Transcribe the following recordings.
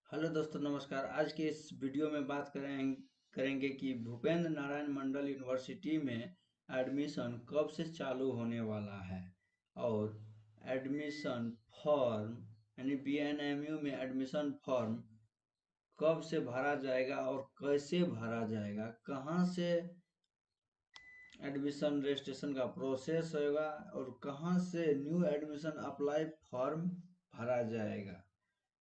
Hello दोस्तों, नमस्कार। आज के इस वीडियो में बात करेंगे कि भूपेंद्र नारायण मंडल यूनिवर्सिटी में एडमिशन कब से चालू होने वाला है और एडमिशन फॉर्म यानी बीएनएमयू में एडमिशन फॉर्म कब से भरा जाएगा और कैसे भरा जाएगा, कहाँ से एडमिशन रजिस्ट्रेशन का प्रोसेस होगा और कहाँ से न्यू एडमिशन अप्लाई फॉर्म भरा जाएगा।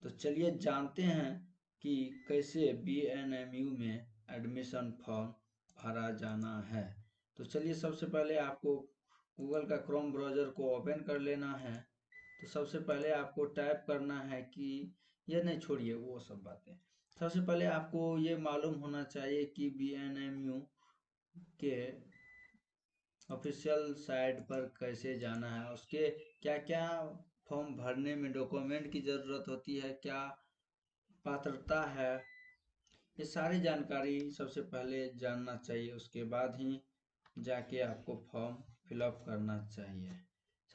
तो चलिए जानते हैं कि कैसे बीएनएमयू में एडमिशन फॉर्म भरा जाना है। तो चलिए सबसे पहले आपको गूगल का क्रोम ब्राउज़र को ओपन कर लेना है। तो सबसे पहले आपको टाइप करना है कि ये नहीं, छोड़िए वो सब बातें। सबसे पहले आपको ये मालूम होना चाहिए कि बीएनएमयू के ऑफिशियल साइट पर कैसे जाना है, उसके क्या क्या फॉर्म भरने में डॉक्यूमेंट की ज़रूरत होती है, क्या पात्रता है, ये सारी जानकारी सबसे पहले जानना चाहिए। उसके बाद ही जाके आपको फॉर्म फिलअप करना चाहिए।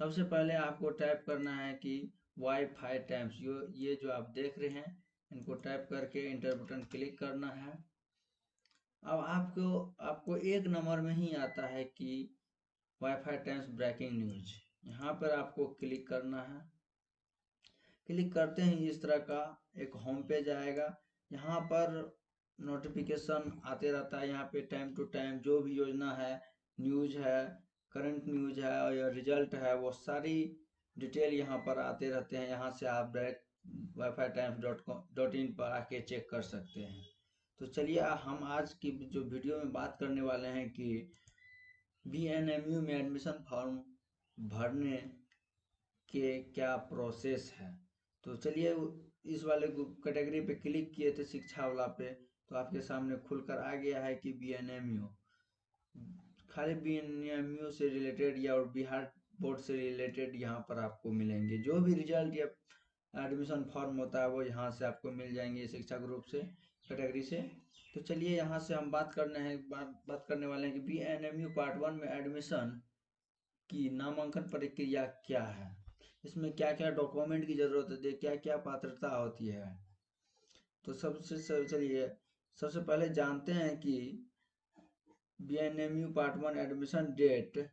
सबसे पहले आपको टाइप करना है कि वाईफाई टाइम्स, ये जो आप देख रहे हैं, इनको टाइप करके इंटर बटन क्लिक करना है। अब आपको आपको एक नंबर में ही आता है कि वाईफाई टाइम्स ब्रेकिंग न्यूज, यहाँ पर आपको क्लिक करना है। क्लिक करते ही इस तरह का एक होम पेज आएगा। यहाँ पर नोटिफिकेशन आते रहता है। यहाँ पे टाइम टू टाइम जो भी योजना है, न्यूज है, करंट न्यूज है और या रिजल्ट है, वो सारी डिटेल यहाँ पर आते रहते हैं। यहाँ से आप डायरेक्ट wifi.times.in पर आके चेक कर सकते हैं। तो चलिए हम आज की जो वीडियो में बात करने वाले हैं कि बीएनएमयू में एडमिशन फॉर्म भरने के क्या प्रोसेस है। तो चलिए इस वाले कैटेगरी पे क्लिक किए थे, शिक्षा वाला पे, तो आपके सामने खुलकर आ गया है कि बीएनएमयू, खाली बीएनएमयू से रिलेटेड या और बिहार बोर्ड से रिलेटेड यहाँ पर आपको मिलेंगे। जो भी रिजल्ट या एडमिशन फॉर्म होता है वो यहाँ से आपको मिल जाएंगे, शिक्षा ग्रुप से, कैटेगरी से। तो चलिए यहाँ से हम बात करने वाले हैं कि बीएनएमयू पार्ट 1 में एडमिशन की नामांकन प्रक्रिया क्या है, इसमें क्या क्या डॉक्यूमेंट की जरूरत होती है, क्या क्या पात्रता होती है। तो चलिए सबसे पहले जानते हैं कि बीएनएमयू पार्ट 1 एडमिशन डेट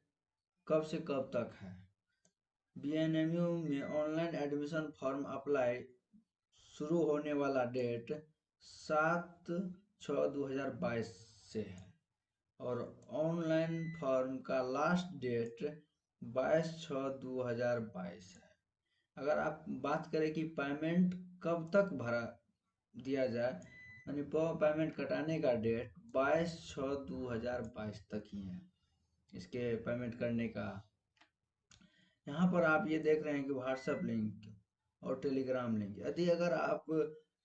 कब से कब तक है। बीएनएमयू में ऑनलाइन एडमिशन फॉर्म अप्लाई शुरू होने वाला डेट 7/6/2022 से है और ऑनलाइन फॉर्म का लास्ट डेट 22/6/2022 है। अगर आप बात करें कि पेमेंट कब तक भरा दिया जाए, यानी पेमेंट कटाने का डेट 22/6/2022 तक ही है इसके पेमेंट करने का। यहाँ पर आप ये देख रहे हैं कि व्हाट्सएप लिंक और टेलीग्राम लिंक, यदि अगर आप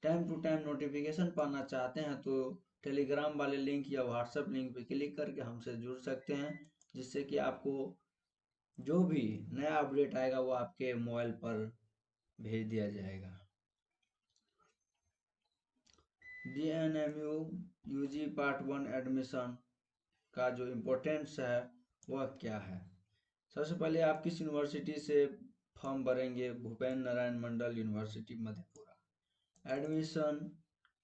टाइम टू टाइम नोटिफिकेशन पाना चाहते हैं तो टेलीग्राम वाले लिंक या व्हाट्सएप लिंक पे क्लिक करके हमसे जुड़ सकते हैं, जिससे कि आपको जो भी नया अपडेट आएगा वो आपके मोबाइल पर भेज दिया जाएगा। बीएनएमयू यूजी पार्ट 1 एडमिशन का जो इम्पोर्टेंस है वह क्या है। सबसे पहले आप किस यूनिवर्सिटी से फॉर्म भरेंगे? भूपेंद्र नारायण मंडल यूनिवर्सिटी मधेपुरा। एडमिशन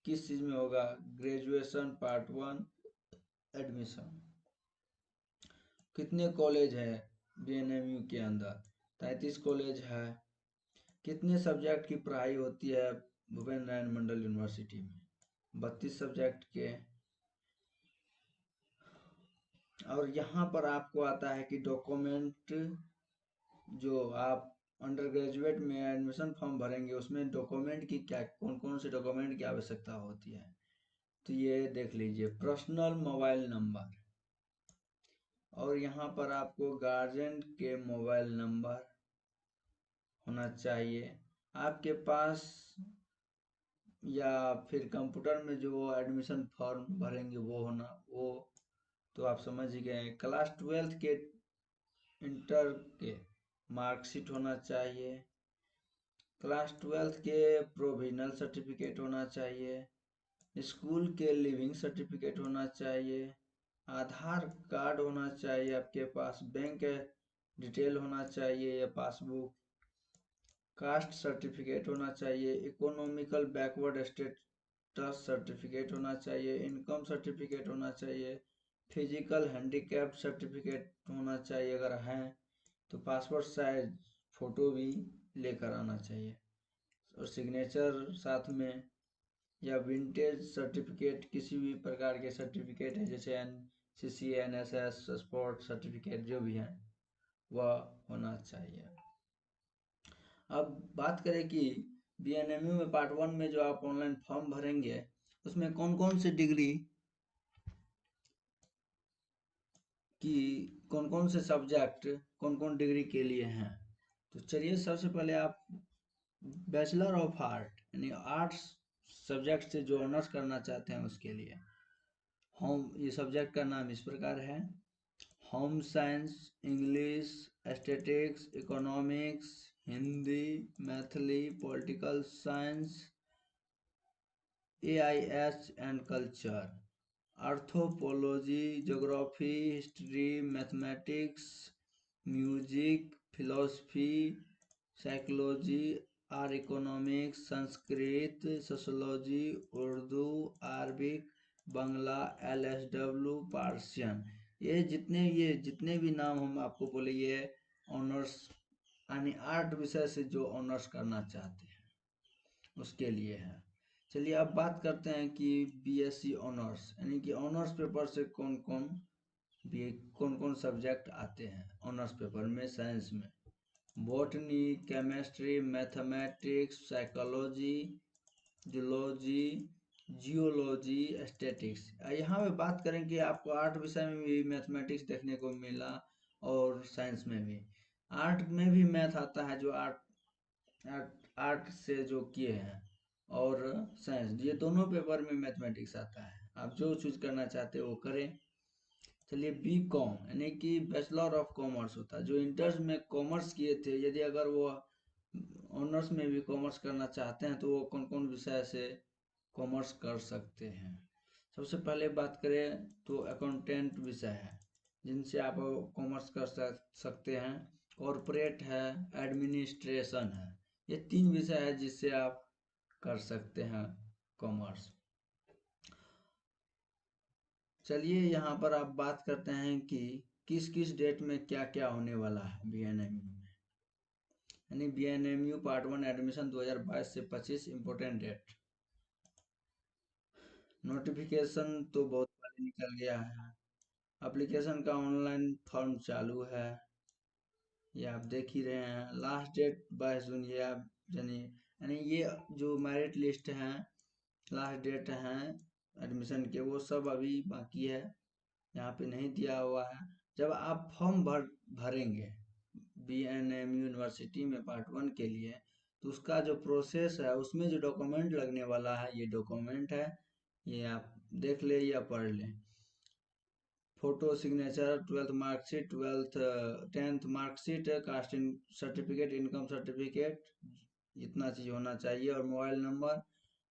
किस चीज़ में होगा? Graduation part 1 admission. कितने कॉलेज है बीएनएमयू के अंदर? 33 कॉलेज है। कितने सब्जेक्ट की पढ़ाई होती है भूपेंद्र नारायण मंडल यूनिवर्सिटी में? 32 सब्जेक्ट के। और यहाँ पर आपको आता है कि डॉक्यूमेंट, जो आप अंडर ग्रेजुएट में एडमिशन फॉर्म भरेंगे उसमें डॉक्यूमेंट की क्या, कौन कौन से डॉक्यूमेंट की आवश्यकता होती है। तो ये देख लीजिए, पर्सनल मोबाइल नंबर, और यहाँ पर आपको गार्जियन के मोबाइल नंबर होना चाहिए आपके पास, या फिर कंप्यूटर में जो एडमिशन फॉर्म भरेंगे वो होना, वो तो आप समझ ही गए। क्लास 12 के इंटर के मार्कशीट होना चाहिए। क्लास 12 के प्रोविजनल सर्टिफिकेट होना चाहिए। स्कूल के लिविंग सर्टिफिकेट होना चाहिए। आधार कार्ड होना चाहिए आपके पास। बैंक डिटेल होना चाहिए या पासबुक। कास्ट सर्टिफिकेट होना चाहिए, इकोनॉमिकल बैकवर्ड स्टेटस सर्टिफिकेट होना चाहिए, इनकम सर्टिफिकेट होना चाहिए, फिजिकल हैंडीकैप सर्टिफिकेट होना चाहिए, अगर हैं तो पासपोर्ट साइज फ़ोटो भी लेकर आना चाहिए, और सिग्नेचर साथ में, या विंटेज सर्टिफिकेट, किसी भी प्रकार के सर्टिफिकेट है जैसे NCC NSS स्पोर्ट सर्टिफिकेट जो भी है वह होना चाहिए। अब बात करें कि BNMU में पार्ट 1 में जो आप ऑनलाइन फॉर्म भरेंगे उसमें कौन कौन से डिग्री की, कौन कौन से सब्जेक्ट कौन कौन डिग्री के लिए हैं। तो चलिए सबसे पहले आप बैचलर ऑफ आर्ट यानी आर्ट्स सब्जेक्ट से जो ऑनर्स करना चाहते हैं उसके लिए होम, ये सब्जेक्ट का नाम इस प्रकार है: home science, English, aesthetics, economics, Hindi, Maithili, political science, AIS and culture, anthropology, geography, history, mathematics, music, philosophy, psychology, R economics, Sanskrit, sociology, Urdu, Arabic, Bangla, LSW, Persian. ये जितने भी नाम हम आपको बोले ये ऑनर्स यानी आर्ट विषय से जो ऑनर्स करना चाहते हैं उसके लिए है। चलिए अब बात करते हैं कि BSc ऑनर्स यानी कि ऑनर्स पेपर से कौन कौन सब्जेक्ट आते हैं ऑनर्स पेपर में साइंस में: botany, chemistry, mathematics, psychology, zoology, geology, aesthetics. यहाँ पे बात करें कि आपको आर्ट विषय में भी मैथमेटिक्स देखने को मिला और साइंस में भी। आर्ट में भी मैथ आता है जो आर्ट से जो किए हैं, और साइंस, ये दोनों पेपर में मैथमेटिक्स आता है। आप जो चूज करना चाहते हो वो करें। चलिए BCom यानी कि बैचलर ऑफ कॉमर्स होता है, जो इंटर्स में कॉमर्स किए थे यदि अगर वो ऑनर्स में भी कॉमर्स करना चाहते हैं तो वो कौन कौन विषय से कॉमर्स कर सकते हैं। सबसे पहले बात करें तो अकाउंटेंट विषय है जिनसे आप कॉमर्स कर सकते हैं, कॉरपोरेट है, एडमिनिस्ट्रेशन है। ये 3 विषय है जिससे आप कर सकते हैं कॉमर्स। चलिए यहाँ पर आप बात करते हैं कि किस किस डेट में क्या क्या होने वाला है BNMU में। यानी BNMU पार्ट 1 एडमिशन 2022 से 25 इम्पोर्टेंट डेट। नोटिफिकेशन तो बहुत पहले निकल गया है, एप्लीकेशन का ऑनलाइन फॉर्म चालू है, ये आप देख ही रहे हैं। लास्ट डेट 22 जून, ये आप जानिए, यानी ये जो मेरिट लिस्ट हैं, लास्ट डेट हैं एडमिशन के, वो सब अभी बाकी है, यहाँ पे नहीं दिया हुआ है। जब आप फॉर्म भरेंगे BNMU यूनिवर्सिटी में पार्ट 1 के लिए, तो उसका जो प्रोसेस है उसमें जो डॉक्यूमेंट लगने वाला है, ये डॉक्यूमेंट है, ये आप देख ले या पढ़ लें। Photo, signature, 12th marksheet, 10th marksheet, caste certificate, income certificate, इतना चीज़ होना चाहिए, और मोबाइल नंबर,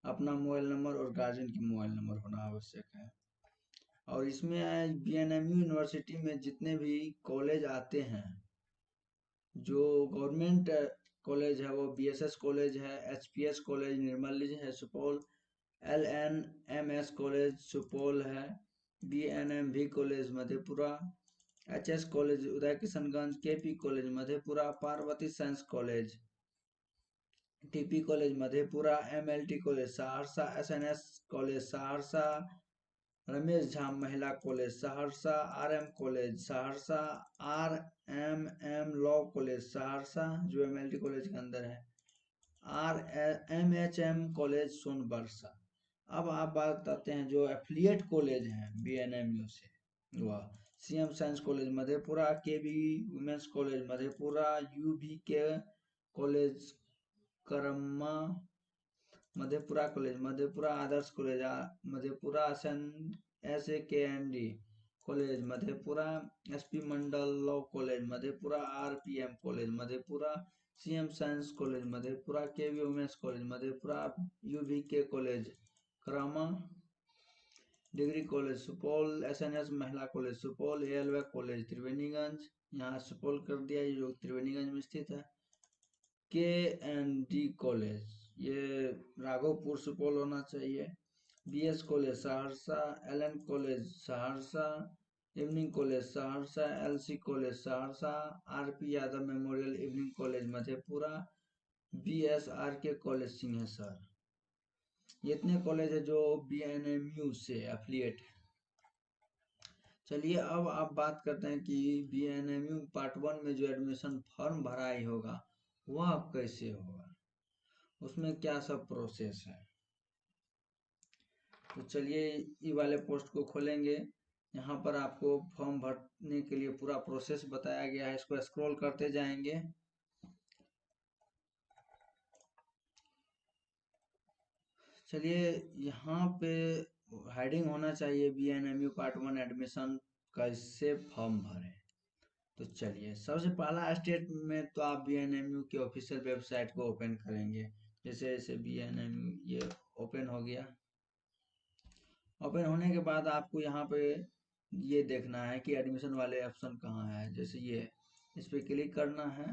अपना मोबाइल नंबर और गार्जियन की मोबाइल नंबर होना आवश्यक है। और इसमें BNMU यूनिवर्सिटी में जितने भी कॉलेज आते हैं, जो गवर्नमेंट कॉलेज है वो BSS कॉलेज है, HPS कॉलेज निर्मली है सुपौल, LNMS कॉलेज सुपौल है, BNMV college Madhepura, HS college Uday Kishanganj, KP college Madhepura, Parvati science college, TP college Madhepura, MLT college Saharsa, SNS college Saharsa, Ramesh Jha Mahila college Saharsa, RM college Saharsa, RMM law college Saharsa जो MLT कॉलेज के अंदर है, MHM कॉलेज सोनबरसा। अब आप बात आते हैं जो एफिलिएट कॉलेज हैं BNMU से, वह CM science college Madhepura, KB women's college Madhepura, UVK college Karamma Madhepura college Madhepura, Adarsh college Madhepura, SAKND college Madhepura, SP Mandal law college Madhepura, RPM college Madhepura, CM science college Madhepura, KB women's college Madhepura, UVK college Karama, degree college Supaul, SNS Mahila college Supaul, ALY college Triveniganj, यहाँ सुपौल कर दिया जो त्रिवेणीगंज में स्थित है, KND college, ये राघोपुर सुपौल होना चाहिए। BS college Saharsa, LN college Saharsa, evening college Saharsa, LC college Saharsa, RP Yadav memorial evening college Madhepura, BSRK college Singheshwar. ये इतने कॉलेज है जो BNMU से एफिलिएट है। चलिए अब आप बात करते हैं कि BNMU पार्ट 1 में जो एडमिशन फॉर्म भराई होगा वह कैसे होगा, उसमें क्या सब प्रोसेस है। तो चलिए ई वाले पोस्ट को खोलेंगे। यहाँ पर आपको फॉर्म भरने के लिए पूरा प्रोसेस बताया गया है, इसको स्क्रॉल करते जाएंगे। चलिए यहाँ पे हेडिंग होना चाहिए BNMU पार्ट 1 एडमिशन कैसे फॉर्म भरें। तो चलिए सबसे पहला स्टेप में तो आप BNMU की ऑफिशियल वेबसाइट को ओपन करेंगे। जैसे जैसे BNMU ये ओपन हो गया। ओपन होने के बाद आपको यहाँ पे ये देखना है कि एडमिशन वाले ऑप्शन कहाँ है। जैसे ये इस पर क्लिक करना है।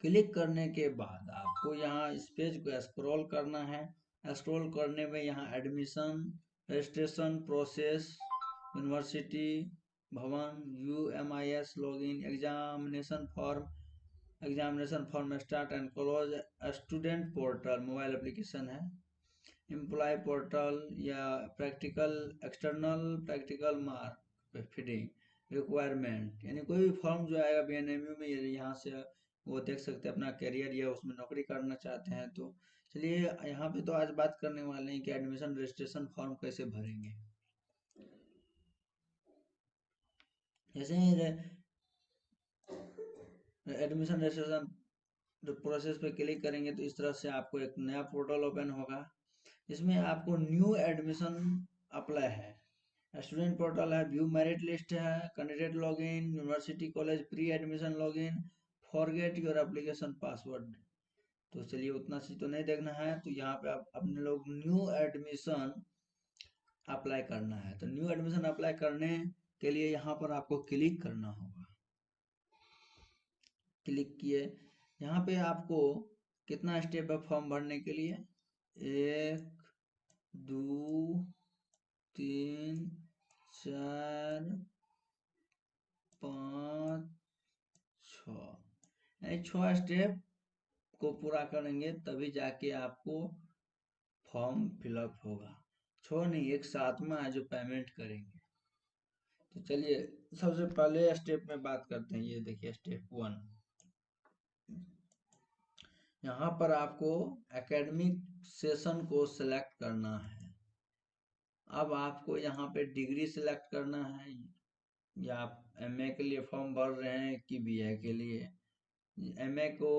क्लिक करने के बाद आपको यहाँ इस पेज को स्क्रॉल करना है। स्क्रॉल करने में यहाँ एडमिशन, रजिस्ट्रेशन प्रोसेस, यूनिवर्सिटी भवन, UMIS login, examination form start and close, student portal mobile application है, एम्प्लॉय पोर्टल या practical, external practical mark feeding requirement, यानी कोई भी फॉर्म जो आएगा BNMU में यहाँ से वो देख सकते हैं अपना करियर या उसमें नौकरी करना चाहते हैं। तो चलिए यहाँ पे तो आज बात करने वाले हैं कि एडमिशन रजिस्ट्रेशन फॉर्म कैसे भरेंगे। जैसे एडमिशन रजिस्ट्रेशन प्रोसेस पे क्लिक करेंगे तो इस तरह से आपको एक नया पोर्टल ओपन होगा। इसमें आपको न्यू एडमिशन अप्लाई है, स्टूडेंट पोर्टल है, व्यू मेरिट लिस्ट है, candidate login, university college pre admission login, forget your application password. तो चलिए उतना चीज तो नहीं देखना है। तो यहाँ पे आप अपने लोग न्यू एडमिशन अप्लाई करना है। तो न्यू एडमिशन अप्लाई करने के लिए यहाँ पर आपको क्लिक करना होगा। क्लिक किए, यहाँ पे आपको कितना स्टेप है फॉर्म भरने के लिए, 1 2 3 4 5 6, 6 स्टेप को पूरा करेंगे तभी जाके आपको फॉर्म फिलअप होगा। 6 नहीं, एक 7वां है जो पेमेंट करेंगे। तो चलिए सबसे पहले स्टेप में बात करते हैं। ये देखिए स्टेप 1, यहाँ पर आपको एकेडमिक सेशन को सिलेक्ट करना है। अब आपको यहाँ पे डिग्री सिलेक्ट करना है, या आप MA के लिए फॉर्म भर रहे हैं कि BA के लिए। MA को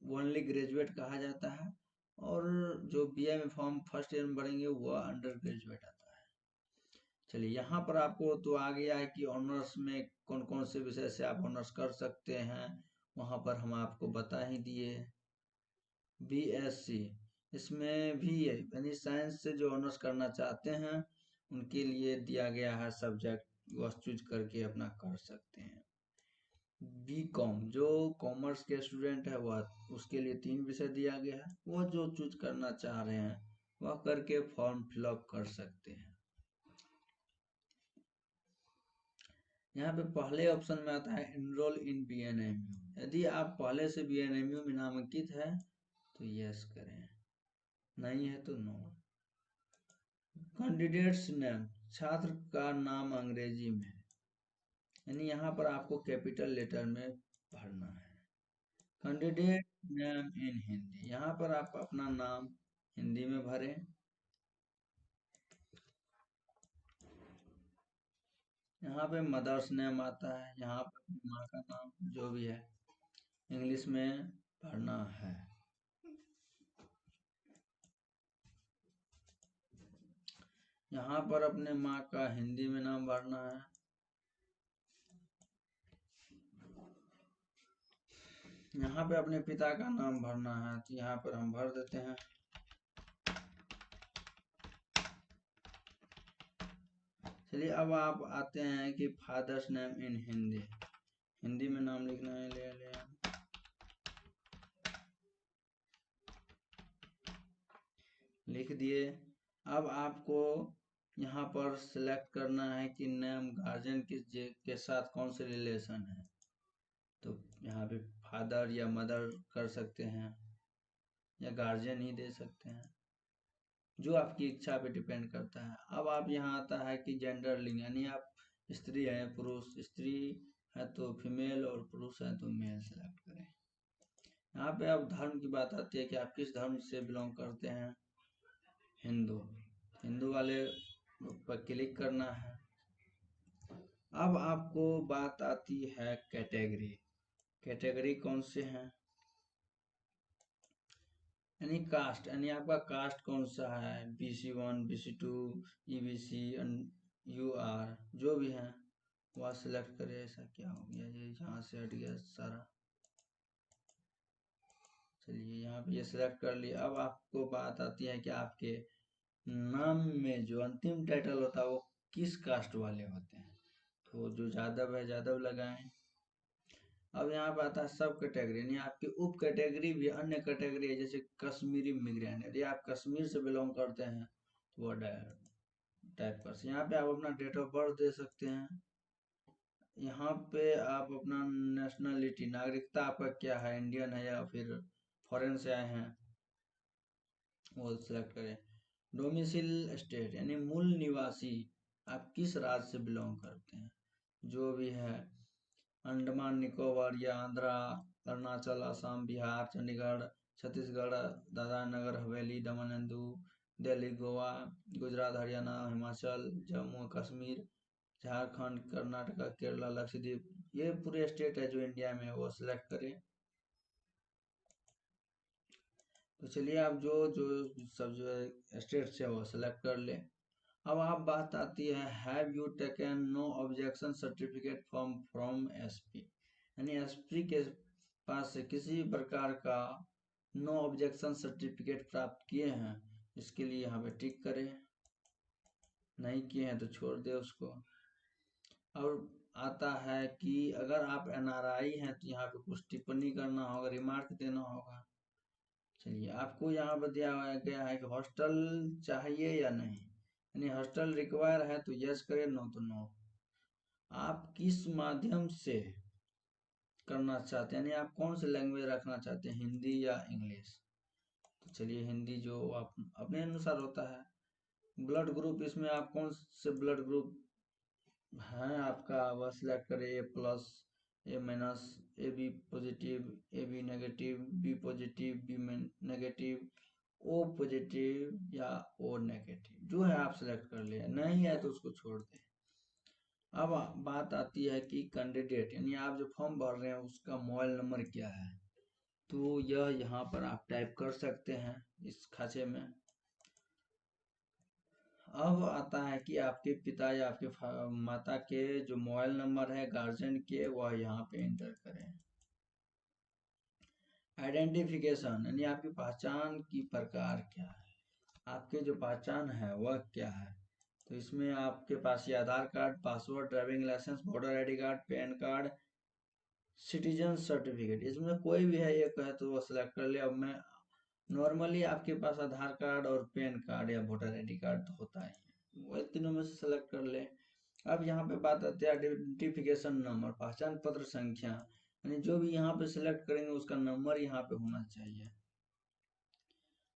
ओनली ग्रेजुएट कहा जाता है, और जो BA में फॉर्म फर्स्ट ईयर में भरेंगे वह अंडर ग्रेजुएट आता है। चलिए यहाँ पर आपको तो आ गया है कि ऑनर्स में कौन कौन से विषय से आप ऑनर्स कर सकते हैं, वहाँ पर हम आपको बता ही दिए। BSc इसमें भी है, यानी साइंस से जो ऑनर्स करना चाहते हैं उनके लिए दिया गया है सब्जेक्ट, वो चूज करके अपना कर सकते हैं। BCom जो कॉमर्स के स्टूडेंट है वह उसके लिए 3 विषय दिया गया है, वो जो चूज करना चाह रहे हैं वह करके फॉर्म फिलअप कर सकते हैं। यहाँ पे पहले ऑप्शन में आता है एनरोल इन BNMU। यदि आप पहले से BNMU में नामांकित है तो यस करें, नहीं है तो नो। कैंडिडेट्स नेम, छात्र का नाम अंग्रेजी में, यानी यहाँ पर आपको कैपिटल लेटर में भरना है। कैंडिडेट नेम इन हिंदी, यहाँ पर आप अपना नाम हिंदी में भरें। यहाँ पे मदर्स नेम आता है, यहाँ पर माँ का नाम जो भी है इंग्लिश में भरना है। यहाँ पर अपने माँ का हिंदी में नाम भरना है। यहाँ पे अपने पिता का नाम भरना है, तो यहाँ पर हम भर देते हैं। चलिए अब आप आते हैं कि father's name in Hindi, Hindi में नाम लिखना है, ले ले लिख दिए। अब आपको यहाँ पर सिलेक्ट करना है कि नेम गार्जियन के साथ कौन से रिलेशन है। तो यहाँ पे फादर या मदर कर सकते हैं या गार्जियन ही दे सकते हैं, जो आपकी इच्छा पे डिपेंड करता है। अब आप यहाँ आता है कि जेंडर लिंग, यानी आप स्त्री हैं पुरुष, स्त्री है तो फीमेल और पुरुष है तो मेल सेलेक्ट करें। यहाँ पे अब धर्म की बात आती है कि आप किस धर्म से बिलोंग करते हैं। हिंदू, हिंदू वाले पर क्लिक करना है। अब आपको बात आती है कैटेगरी, कैटेगरी कौन से हैं, यानी कास्ट, यानी आपका कास्ट कौन सा है, BC1 BC2 EBC UR जो भी है वह सिलेक्ट करें। ऐसा क्या हो गया, ये यहाँ से हट गया सारा। चलिए यहाँ पे ये सिलेक्ट कर लिया। अब आपको बात आती है कि आपके नाम में जो अंतिम टाइटल होता है वो किस कास्ट वाले होते हैं। तो जो यादव है यादव लगाएं। अब यहाँ पे आता है सब कैटेगरी, यानी आपकी उप कैटेगरी भी अन्य कैटेगरी है, जैसे कश्मीरी मिग्रेंट, यदि आप कश्मीर से बिलोंग करते हैं तो वो टाइप कर। यहाँ पे आप अपना डेट ऑफ बर्थ दे सकते हैं। यहाँ पे आप अपना नेशनलिटी, नागरिकता आपका क्या है, इंडियन है या फिर फॉरेन से आए हैं, वो सिलेक्ट करें। डोमिसिल स्टेट, यानी मूल निवासी, आप किस राज्य से बिलोंग करते हैं, जो भी है, अंडमान निकोबार या आंध्रा, अरुणाचल, असम, बिहार, चंडीगढ़, छत्तीसगढ़, दादरा नगर हवेली, दमन एंड दीव, दिल्ली, गोवा, गुजरात, हरियाणा, हिमाचल, जम्मू कश्मीर, झारखंड, कर्नाटका, केरला, लक्षद्वीप, ये पूरे स्टेट है जो इंडिया में है, वो सिलेक्ट करें। तो चलिए आप जो जो सब जो स्टेट से वो सिलेक्ट कर ले। अब आप बात आती है have you taken no objection certificate from SP, यानी SP के पास से किसी प्रकार का नो ऑब्जेक्शन सर्टिफिकेट प्राप्त किए हैं, इसके लिए यहाँ पे टिक करें, नहीं किए हैं तो छोड़ दे उसको। और आता है कि अगर आप NRI हैं तो यहाँ पे कुछ टिप्पणी करना होगा, रिमार्क देना होगा। चलिए आपको यहाँ पर दिया गया है कि हॉस्टल चाहिए या नहीं, यानी हॉस्टल रिक्वायर है तो यस करें, नो तो नो। आप किस माध्यम से करना चाहते हैं, यानी आप कौन से लैंग्वेज रखना चाहते हैं, हिंदी या इंग्लिश। तो चलिए हिंदी जो आप अपने अनुसार होता है। ब्लड ग्रुप, इसमें आप कौन से ब्लड ग्रुप हैं आपका, वह सिलेक्ट करें, A+, A-, AB positive, AB negative, B positive, B negative, O positive या O नेगेटिव, जो है आप सिलेक्ट कर लिया, नहीं है तो उसको छोड़ दें। अब बात आती है कि कैंडिडेट, यानी आप जो फॉर्म भर रहे हैं उसका मोबाइल नंबर क्या है, तो यह यहाँ पर आप टाइप कर सकते हैं इस खांचे में। अब आता है कि आपके पिता या आपके माता के जो मोबाइल नंबर है गार्जियन के, वह यहाँ पे एंटर करें। आइडेंटिफिकेशन, यानी आपकी पहचान की प्रकार क्या है, आपके जो पहचान है वह क्या है। तो इसमें आपके पास ये Aadhaar card, passport, driving licence, voter ID card, PAN card, citizen certificate, इसमें कोई भी है एक है तो वो सिलेक्ट कर ले। अब मैं नॉर्मली आपके पास आधार कार्ड और पैन कार्ड या वोटर ID कार्ड तो होता ही है, वो तीनों में से सेलेक्ट कर ले। अब यहाँ पे बात आती है आइडेंटिफिकेशन नंबर, पहचान पत्र संख्या, यानी जो भी यहाँ पे सिलेक्ट करेंगे उसका नंबर यहाँ पे होना चाहिए।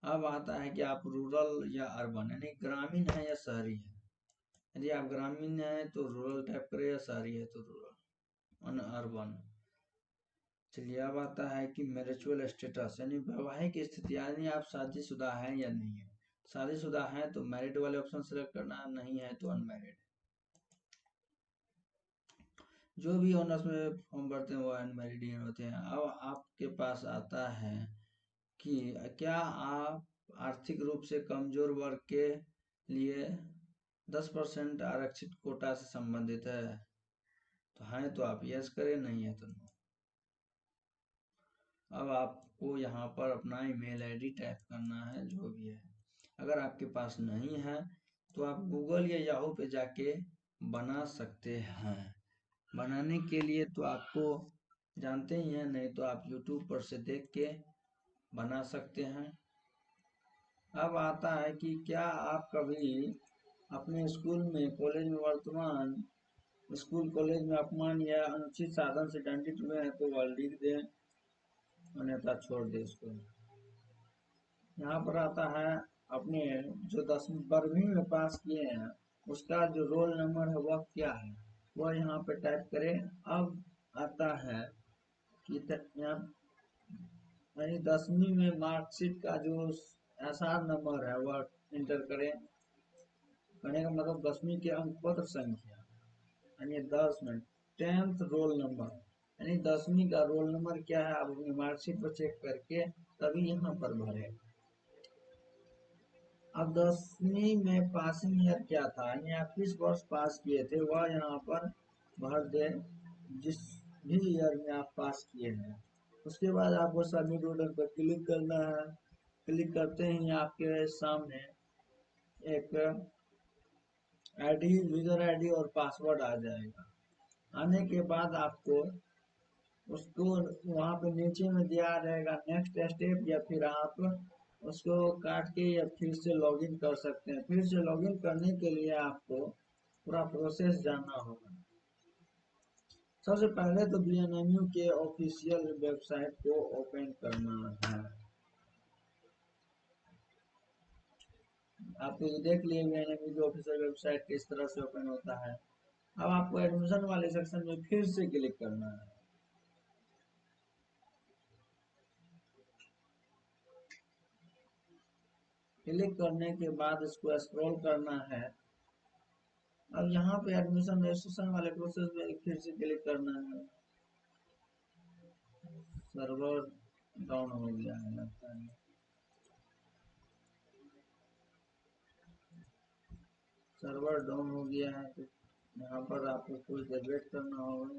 अब आता है कि आप रूरल या अर्बन, यानी ग्रामीण है या शहरी है। यदि आप ग्रामीण है तो रूरल टाइप करें या शहरी है तो रूरल अर्बन। चलिए अब आता है कि मैरिजुअल स्टेटस, यानी वैवाहिक स्थिति, यानी आप शादीशुदा हैं या नहीं है। शादीशुदा हैं तो मैरिड वाले ऑप्शन सेलेक्ट करना, नहीं है तो अनमैरिड। जो भी ऑनर्स में फॉर्म भरते हैं वो अनमैरिड ही होते हैं। अब आपके पास आता है कि क्या आप आर्थिक रूप से कमजोर वर्ग के लिए 10% आरक्षित कोटा से संबंधित है, तो है तो आप यस करें, नहीं है तो नो। अब आपको यहाँ पर अपना ईमेल ID टाइप करना है, जो भी है। अगर आपके पास नहीं है तो आप गूगल या याहू पे जाके बना सकते हैं, बनाने के लिए तो आपको जानते ही हैं, नहीं तो आप यूट्यूब पर से देख के बना सकते हैं। अब आता है कि क्या आप कभी अपने स्कूल में, कॉलेज में, वर्तमान स्कूल कॉलेज में अपमान या अनुचित साधन से दंडित हुए हैं, तो वह लिख दें, अन्यथा छोड़ दें इसको। यहाँ पर आता है अपने जो 10वीं 12वीं में पास किए हैं उसका जो रोल नंबर है वह क्या है, वह यहाँ पे टाइप करें। अब आता है कि यहाँ यानी 10वीं में मार्कशीट का जो एसआर नंबर है वह इंटर करें। करने का मतलब 10वीं के अंक पत्र संख्या, यानी 10 में 10th रोल नंबर, यानी 10वीं का रोल नंबर क्या है आप अपनी मार्कशीट पर चेक करके तभी यहाँ पर भरें। अब 10वीं में पासिंग ईयर क्या था, यानी आप किस वर्ष पास किए थे वह यहाँ पर भर दे, जिस भी ईयर में आप पास किए हैं। उसके बाद आपको सबमिट बटन पर क्लिक करना है। क्लिक करते ही आपके सामने एक आईडी, यूजर आईडी और पासवर्ड आ जाएगा। आने के बाद आपको उसको वहाँ पे नीचे में दिया रहेगा नेक्स्ट स्टेप, या फिर आप उसको काट के या फिर से लॉगिन कर सकते हैं। फिर से लॉगिन करने के लिए आपको पूरा प्रोसेस जानना होगा। सबसे पहले तो बीएनएमयू के ऑफिशियल वेबसाइट को ओपन करना है। आप तो देख लिए बीएनएमयू की ऑफिशियल वेबसाइट किस तरह से ओपन होता है। अब आपको एडमिशन वाले सेक्शन में फिर से क्लिक करना है। क्लिक करने के बाद इसको स्क्रॉल करना है। अब यहाँ पे एडमिशन रजिस्ट्रेशन वाले प्रोसेस में फिर से क्लिक करना है। सर्वर डाउन हो गया है लगता है। सर्वर डाउन हो गया है तो यहाँ पर आपको कुछ देर वेट करना होगा।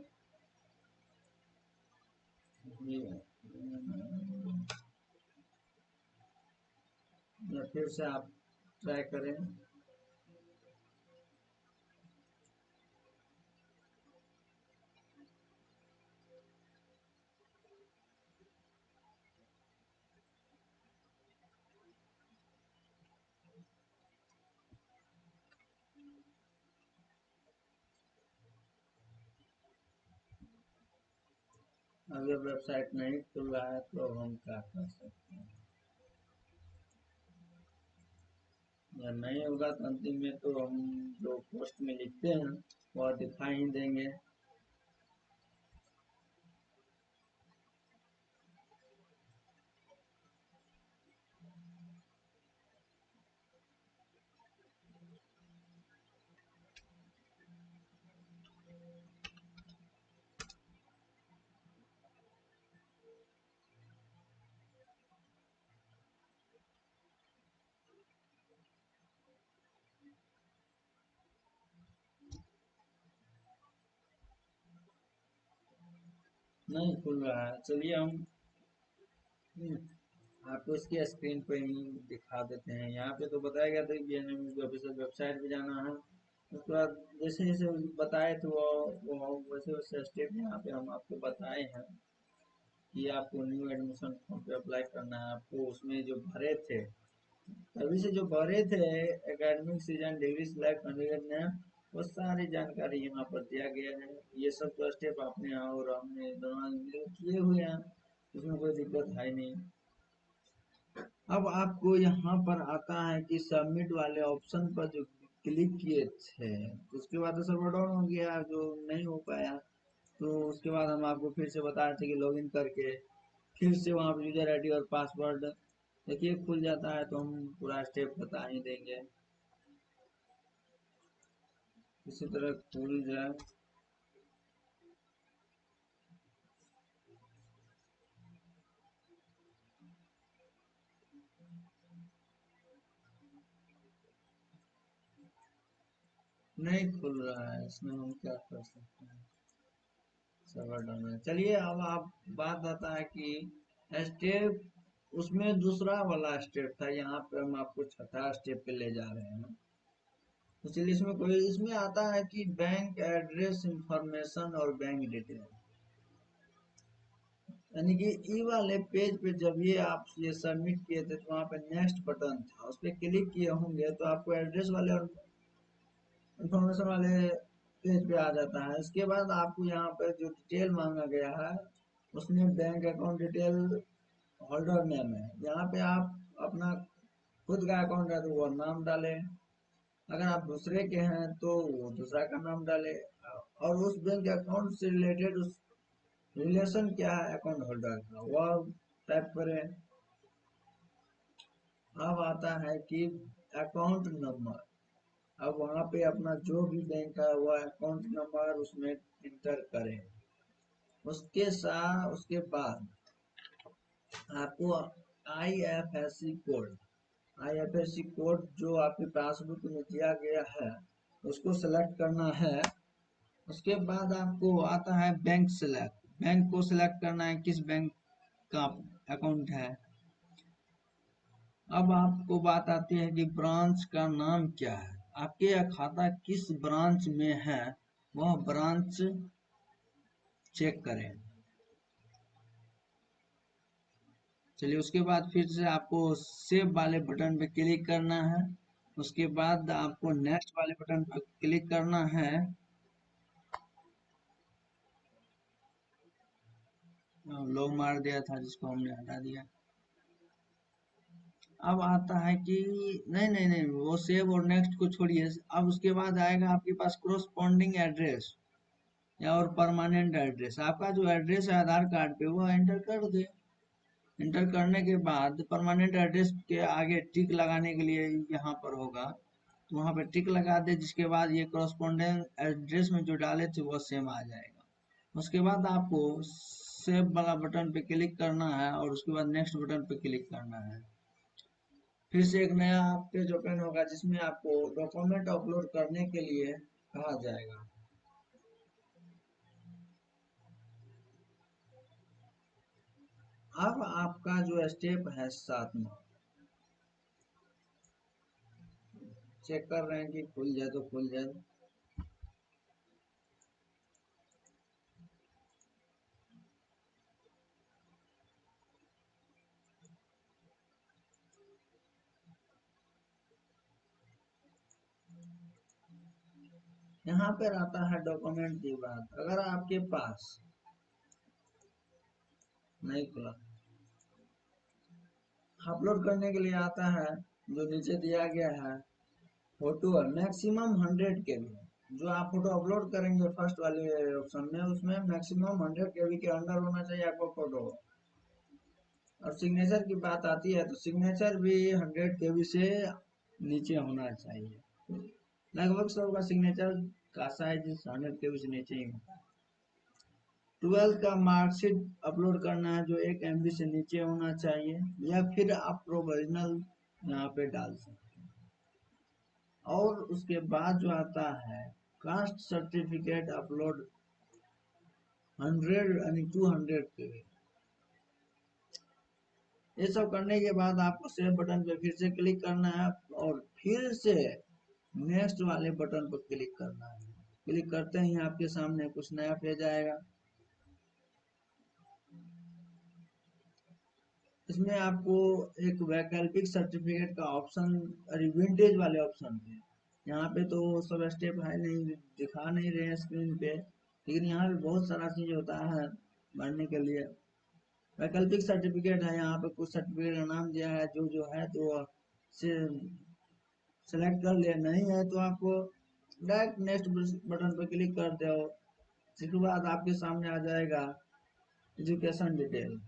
या फिर से आप ट्राई करें। अब ये वेबसाइट नहीं खुल रहा है तो हम क्या कर सकते हैं। या नहीं होगा तो अंतिम में तो हम जो पोस्ट में लिखते हैं वह दिखाई ही देंगे। नहीं खुल रहा है। चलिए हम आपको इसके स्क्रीन पे ही दिखा देते हैं। यहाँ पे तो बताया गया था कि बीएनएमयू की ऑफिशियल वेबसाइट पे जाना है। उसके बाद जैसे जैसे बताए थे वो वैसे वैसे स्टेप यहाँ पे हम आपको बताए हैं कि आपको न्यू एडमिशन फॉर्म पे अप्लाई करना है। आपको उसमें जो भरे थे, तभी से जो भरे थे academic season, degree select, candidate name, वो सारी जानकारी यहाँ पर दिया गया है। ये सब तो स्टेप आपने और हमने दोनों मिलकर किए हुए हैं, इसमें कोई दिक्कत है नहीं। अब आपको यहाँ पर आता है कि सबमिट वाले ऑप्शन पर जो क्लिक किए थे तो उसके बाद तो सर्वर डाउन हो गया, जो नहीं हो पाया। तो उसके बाद हम आपको फिर से बता रहे थे कि लॉगिन करके फिर से वहाँ पर यूजर आईडी और पासवर्ड देखिए खुल जाता है, तो हम पूरा स्टेप बता ही देंगे। इसी तरह खुल जाए। नहीं खुल रहा है, इसमें हम क्या कर सकते हैं। सर्वर डाउन है। चलिए अब आप बात आता है कि स्टेप उसमें दूसरा वाला स्टेप था, यहाँ पे हम आपको छठा स्टेप पे ले जा रहे हैं। तो चलिए इसमें कोई इसमें आता है कि बैंक एड्रेस इंफॉर्मेशन और बैंक डिटेल, यानी कि ई वाले पेज पे जब ये आप ये सबमिट किए थे तो वहाँ पे नेक्स्ट बटन था, उस पर क्लिक किए होंगे तो आपको एड्रेस वाले और इंफॉर्मेशन वाले पेज पे आ जाता है। इसके बाद आपको यहाँ पे जो डिटेल मांगा गया है उसमें bank account detail holder name है, यहाँ पे आप अपना खुद का अकाउंट है तो वो नाम डालें, अगर आप दूसरे के हैं तो वो दूसरा का नाम डालें, और उस बैंक अकाउंट से रिलेटेड उस रिलेशन क्या है अकाउंट होल्डर का वह टाइप करें। अब आता है कि अकाउंट नंबर, अब वहाँ पे अपना जो भी बैंक है वह अकाउंट नंबर उसमें इंटर करें। उसके बाद आपको आईएफएससी कोड जो आपके पासबुक में दिया गया है उसको सेलेक्ट करना है। उसके बाद आपको आता है बैंक सेलेक्ट, बैंक को सिलेक्ट करना है किस बैंक का अकाउंट है। अब आपको बात आती है कि ब्रांच का नाम क्या है, आपके यह खाता किस ब्रांच में है वह ब्रांच चेक करें। चलिए उसके बाद फिर से आपको सेव वाले बटन पे क्लिक करना है। उसके बाद आपको नेक्स्ट वाले बटन पर क्लिक करना है। लोग मार दिया था जिसको हमने हटा दिया। अब आता है कि नहीं नहीं नहीं वो सेव और नेक्स्ट को छोड़िए। अब उसके बाद आएगा आपके पास कोरोस्पॉन्डिंग एड्रेस या और परमानेंट एड्रेस, आपका जो एड्रेस है आधार कार्ड पे वो एंटर कर दे। एंटर करने के बाद परमानेंट एड्रेस के आगे टिक लगाने के लिए यहाँ पर होगा तो वहाँ पे टिक लगा दे, जिसके बाद ये कोरोस्पोंडेंट एड्रेस में जो डाले थे वो सेम आ जाएगा। उसके बाद आपको सेव वाला बटन पे क्लिक करना है और उसके बाद नेक्स्ट बटन पे क्लिक करना है। फिर से एक नया पेज ओपन होगा जिसमें आपको डॉक्यूमेंट अपलोड करने के लिए कहा जाएगा। अब आपका जो स्टेप है 7वां, चेक कर रहे हैं कि खुल जाए तो खुल जाए। यहाँ पर आता है डॉक्यूमेंट की बात, अगर आपके पास नहीं खुला, अपलोड करने के लिए आता है जो नीचे दिया गया है फोटो है मैक्सिमम 100 KB। जो आप फोटो अपलोड करेंगे फर्स्ट वाले ऑप्शन में उसमें मैक्सिमम 100 KB के अंदर होना चाहिए आपका फोटो। और सिग्नेचर की बात आती है तो सिग्नेचर भी 100 KB से नीचे होना चाहिए। लगभग सबका सिग्नेचर का साइज 100 KB से नीचे ही होता है। 12 का मार्कशीट अपलोड करना है जो 1 MB से नीचे होना चाहिए, या फिर आप प्रोविजनल यहाँ पे डाल सकते हैं। और उसके बाद जो आता है कास्ट सर्टिफिकेट अपलोड 100 यानी 200 KB। ये सब करने के बाद आपको सेव बटन पे फिर से क्लिक करना है और फिर से नेक्स्ट वाले बटन पर क्लिक करना है। क्लिक करते ही आपके सामने कुछ नया पेज आएगा। इसमें आपको एक वैकल्पिक सर्टिफिकेट का ऑप्शन विंटेज वाले ऑप्शन पे, यहाँ पे तो सब स्टेप है नहीं, दिखा नहीं रहे हैं स्क्रीन पे, लेकिन यहाँ पे बहुत सारा चीज होता है भरने के लिए। वैकल्पिक सर्टिफिकेट है, यहाँ पे कुछ सर्टिफिकेट का नाम दिया है, जो जो है तो से सेलेक्ट कर लिया, नहीं है तो आपको डायरेक्ट नेक्स्ट बटन पर क्लिक कर दो। इसके बाद आपके सामने आ जाएगा एजुकेशन डिटेल।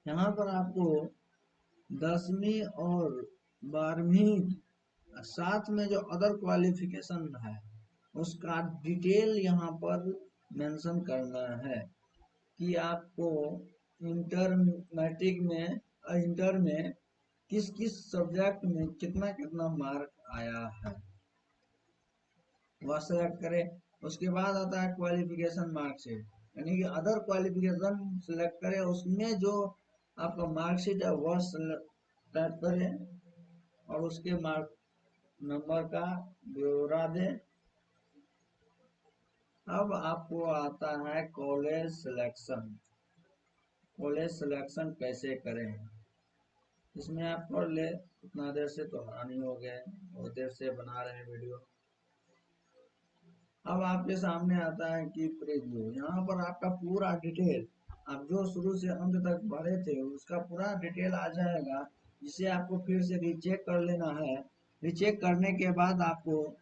यहाँ पर आपको 10वीं और 12वीं साथ में जो अदर क्वालिफिकेशन है उसका डिटेल यहाँ पर मेंशन करना है कि आपको इंटर मैट्रिक में इंटर में किस किस सब्जेक्ट में कितना कितना मार्क आया है वह सेलेक्ट करें। उसके बाद आता है क्वालिफिकेशन मार्कशीट, यानी कि अदर क्वालिफिकेशन सिलेक्ट करें, उसमें जो आपका मार्कशीट है वह टाइप करें और उसके मार्क नंबर का ब्यौरा दें। अब आपको आता है कॉलेज सिलेक्शन। कॉलेज सिलेक्शन कैसे करें, इसमें आप पढ़ ले। उतना देर से तो हैरानी हो गए, बहुत देर से बना रहे हैं वीडियो। अब आपके सामने आता है कि प्रीव्यू, यहाँ पर आपका पूरा डिटेल आप जो शुरू से अंत तक भरे थे उसका पूरा डिटेल आ जाएगा, जिसे आपको फिर से रीचेक कर लेना है। रीचेक करने के बाद आपको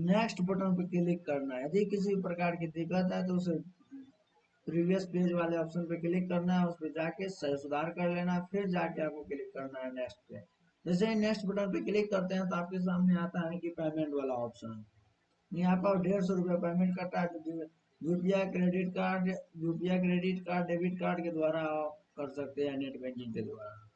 नेक्स्ट बटन पर क्लिक करना है। यदि किसी प्रकार की दिक्कत है तो उसे प्रीवियस पेज वाले ऑप्शन पे क्लिक करना है, उस पर जाके सुधार कर लेना है, फिर जाके आपको क्लिक करना है नेक्स्ट पे। जैसे ही नेक्स्ट बटन पे क्लिक करते हैं तो आपके सामने आता है कि पेमेंट वाला ऑप्शन। यहाँ पर 150 रुपया पेमेंट करता है, तो UPI credit card, debit card के द्वारा कर सकते हैं, नेट बैंकिंग के द्वारा।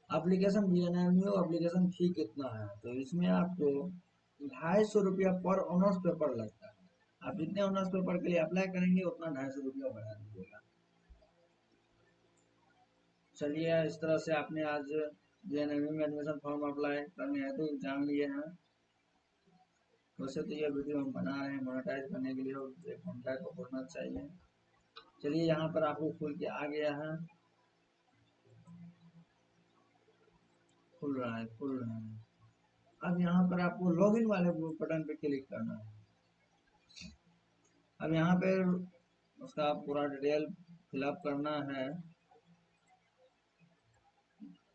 एप्लीकेशन बीएनएमयू एप्लीकेशन फी कितना है, तो इसमें आपको 250 रुपया पर ऑनर्स पेपर लगता है। आप जितने ऑनर्स पेपर के लिए अप्लाई करेंगे उतना 250 रुपया बढ़ा दीजिएगा। चलिए, इस तरह से आपने आज बीएनएमयू में एडमिशन फॉर्म अप्लाई करने हेतु एग्जाम लिए हैं। वैसे तो ये वीडियो हम बना रहे हैं मोनेटाइज करने के लिए, और 1 घंटा को होना चाहिए। चलिए, यहाँ पर आपको खुल के आ गया है, खुल रहा है, खुल रहा है। अब यहाँ पर आपको लॉगिन वाले बटन पे क्लिक करना है। अब यहाँ पे उसका पूरा डिटेल फिलअप करना है।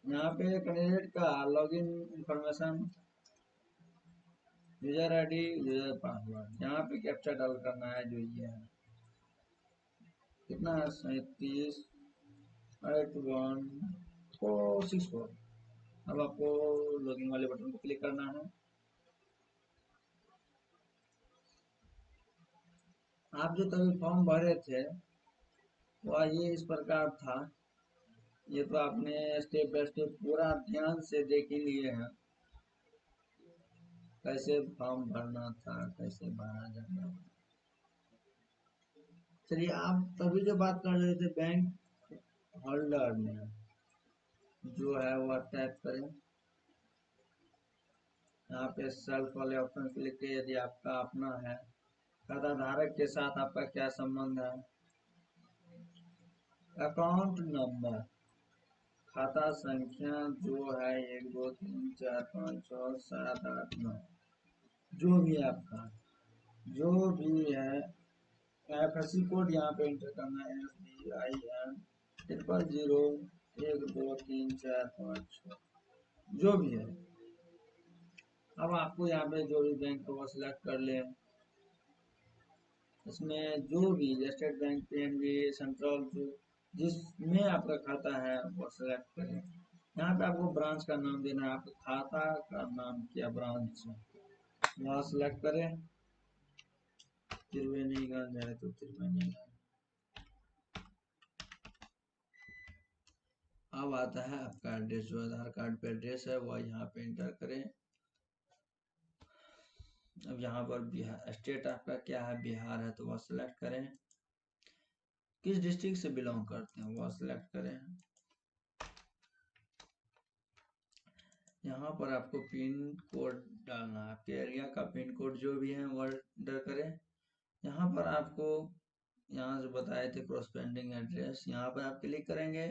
यहाँ पे कैंडिडेट का login information, user ID, user password, यहाँ पे कैप्चा डाल करना है जो ये है, कितना है, 378164। अब आपको लॉगिन वाले बटन पर क्लिक करना है। आप जो तभी फॉर्म भरे थे वह ये इस प्रकार था। ये तो आपने स्टेप बाय स्टेप पूरा ध्यान से देख ही लिए हैं, कैसे फॉर्म भरना था, कैसे भरा जाना। चलिए, आप तभी जो बात कर रहे थे बैंक होल्डर में जो है वह टाइप करें। यहाँ पे सेल्फ वाले ऑप्शन क्लिक किए। यदि आपका अपना है, खाता धारक के साथ आपका क्या संबंध है, अकाउंट नंबर, खाता संख्या जो है 1234567889, जो भी आपका, जो भी है, एफएससी कोड यहाँ पे एंटर करना है, SBIN 00012345 जो भी है। अब आपको यहाँ पे जो भी बैंक को सिलेक्ट कर ले, इसमें जो भी स्टेट बैंक, पीएनबी, सेंट्रल, जो जिसमें आपका खाता है वो सिलेक्ट करें। यहाँ पे आपको ब्रांच का नाम देना है, आपका खाता का नाम क्या ब्रांच है वहाँ सिलेक्ट करें। त्रिवेणीगंज है तो त्रिवेणीगंज। अब आता है आपका एड्रेस, जो आधार कार्ड पे एड्रेस है वह यहाँ पे एंटर करें। अब यहाँ पर बिहार स्टेट आपका क्या है, बिहार है तो वह सिलेक्ट करें। किस डिस्ट्रिक्ट से बिलोंग करते हैं वह सिलेक्ट करें। यहाँ पर आपको पिन कोड डालना है, आपके एरिया का पिन कोड जो भी है वह एंटर करें। यहाँ पर आपको यहाँ से बताए थे क्रॉसपेंडिंग एड्रेस, यहाँ पर आप क्लिक करेंगे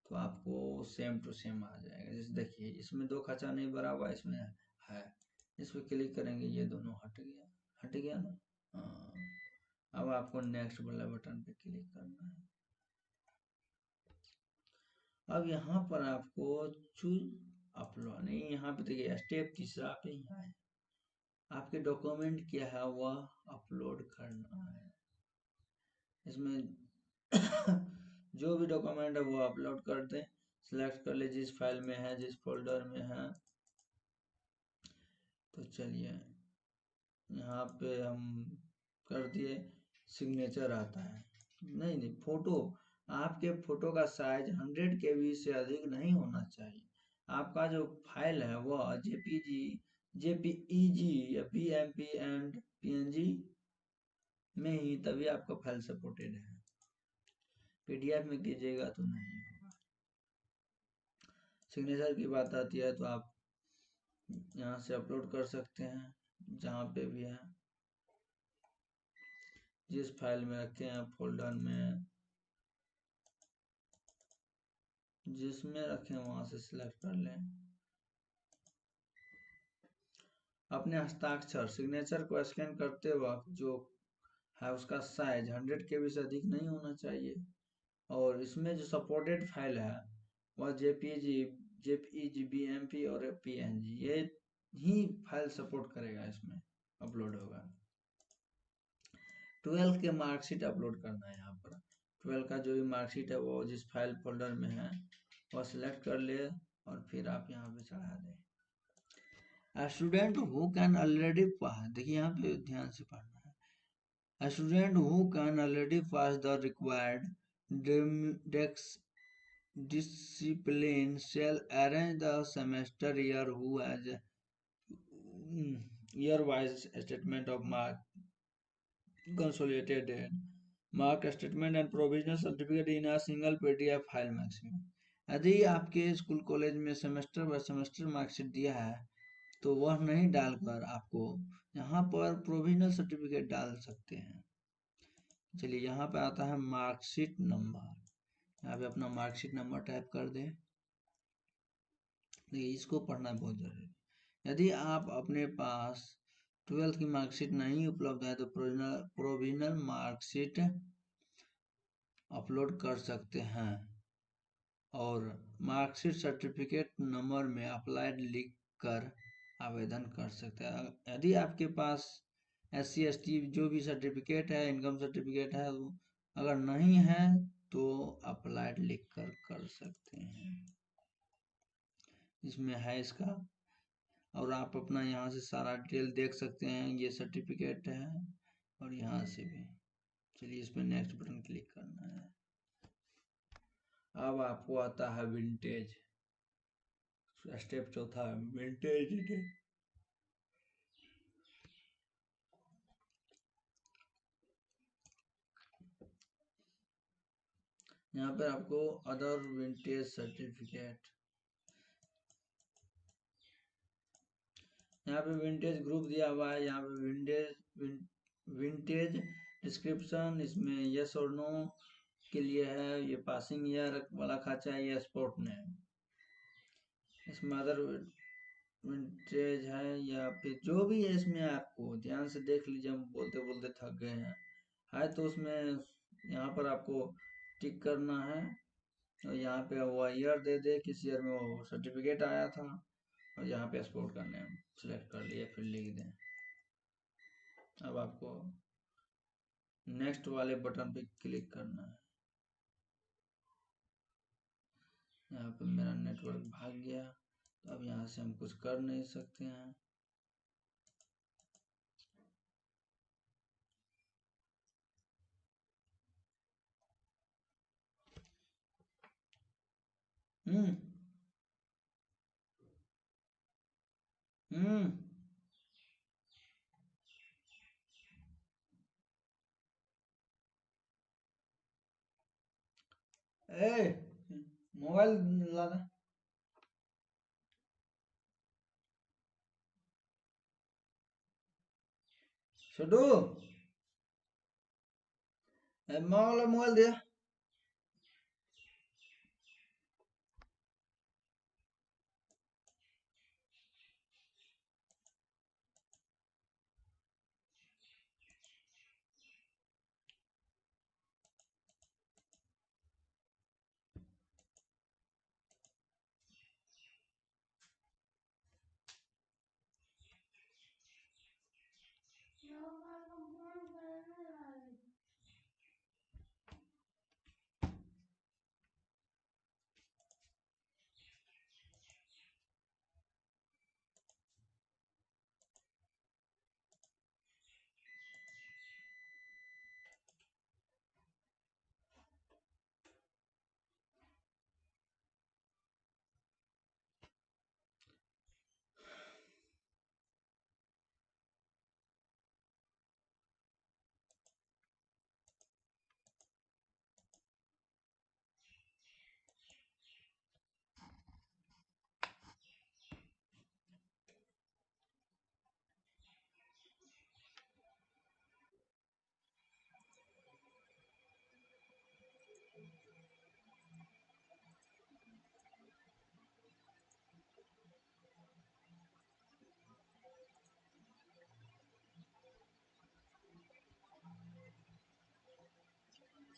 तो आपको सेम टू सेम आ जाएगा। जैसे देखिए, इसमें 2 खर्चा नहीं भरा हुआ, इसमें है, इस पर क्लिक करेंगे ये दोनों हट गया, हट गया ना। हाँ, अब आपको नेक्स्ट वाला बटन पे क्लिक करना है। अब यहाँ पर आपको चूज अपलोड, नहीं, यहाँ पे देखिए स्टेप तीसरा पे यहाँ है, आपके डॉक्यूमेंट क्या है वह अपलोड करना है। इसमें जो भी डॉक्यूमेंट है वो अपलोड कर दें, सिलेक्ट कर ले जिस फाइल में है, जिस फोल्डर में है। तो चलिए, यहाँ पे हम कर दिए, सिग्नेचर आता है, नहीं नहीं, फोटो, आपके फोटो का साइज 100 KB से अधिक नहीं होना चाहिए। आपका जो फाइल है वह जेपीजी, जेपीईजी या पीएमपी एंड पीएनजी में ही तभी आपका फाइल सपोर्टेड है, पीडीएफ में कीजिएगा तो नहीं होगा। सिग्नेचर की बात आती है तो आप यहाँ से अपलोड कर सकते हैं, जहाँ पे भी है, जिस फाइल में रखे हैं फोल्डर में, जिसमें रखें वहां से सिलेक्ट कर लें। अपने हस्ताक्षर सिग्नेचर को स्कैन करते वक्त जो है उसका साइज 100 KB से अधिक नहीं होना चाहिए, और इसमें जो सपोर्टेड फाइल है वह जेपीजी, बीएमपी और पीएनजी, ये ही फाइल सपोर्ट करेगा, इसमें अपलोड होगा। 12 के मार्कशीट अपलोड करना है। यहाँ पर 12 का जो भी मार्कशीट है वो जिस फाइल फोल्डर में है वह सिलेक्ट कर ले और फिर आप यहाँ पे चढ़ा दें। A student who can already pass, देखिए यहाँ पे ध्यान से पढ़ना है। A student who can already pass the required discipline shall arrange the semester year who has year-wise statement of mark, consolidated mark statement and provisional certificate in a single PDF file maximum। यदि आपके school college में semester by semester marksheet दिया है तो वह नहीं डालकर आपको यहाँ पर प्रोविजनल सर्टिफिकेट डाल सकते हैं। चलिए यहाँ पे आता है मार्कशीट नंबर, यहाँ पे अपना मार्कशीट नंबर टाइप कर दें। देखिए इसको पढ़ना बहुत जरूरी है। यदि आप अपने पास 12 की मार्कशीट नहीं उपलब्ध है तो प्रोविजनल मार्कशीट अपलोड कर सकते हैं और मार्कशीट सर्टिफिकेट नंबर में अप्लाइड लिख कर आवेदन कर सकते हैं। यदि आपके पास SC/ST जो भी सर्टिफिकेट है, इनकम सर्टिफिकेट है, अगर नहीं है तो अप्लाइड लिख कर सकते हैं, इसमें है इसका। और आप अपना यहाँ से सारा डिटेल देख सकते हैं, ये सर्टिफिकेट है और यहाँ से भी। चलिए इस पर नेक्स्ट बटन क्लिक करना है। अब आपको आता है विंटेज, स्टेप चौथा विंटेज। यहाँ पर आपको अदर विंटेज सर्टिफिकेट, यहाँ पे विंटेज ग्रुप दिया हुआ है, यहाँ पे विंटेज डिस्क्रिप्शन, इसमें यस और नो के लिए है, ये पासिंग ईयर वाला खर्चा है, ये स्पोर्ट नेम। इसमें अदर विंटेज है या फिर जो भी है, इसमें आपको ध्यान से देख लीजिए, हम बोलते बोलते थक गए हैं तो उसमें यहाँ पर आपको टिक करना है और यहाँ पे वो ईयर दे दे किस ईयर में वो सर्टिफिकेट आया था, और यहाँ पे एक्सपोर्ट करने हैं, सिलेक्ट कर लिए, फिर लिख दें। अब आपको नेक्स्ट वाले बटन पे क्लिक करना है। यहाँ पे मेरा नेटवर्क भाग गया तो अब यहाँ से हम कुछ कर नहीं सकते हैं। हम्म हम्म ए मोबाइल लाना छोटू, माँ वाला मोबाइल दे।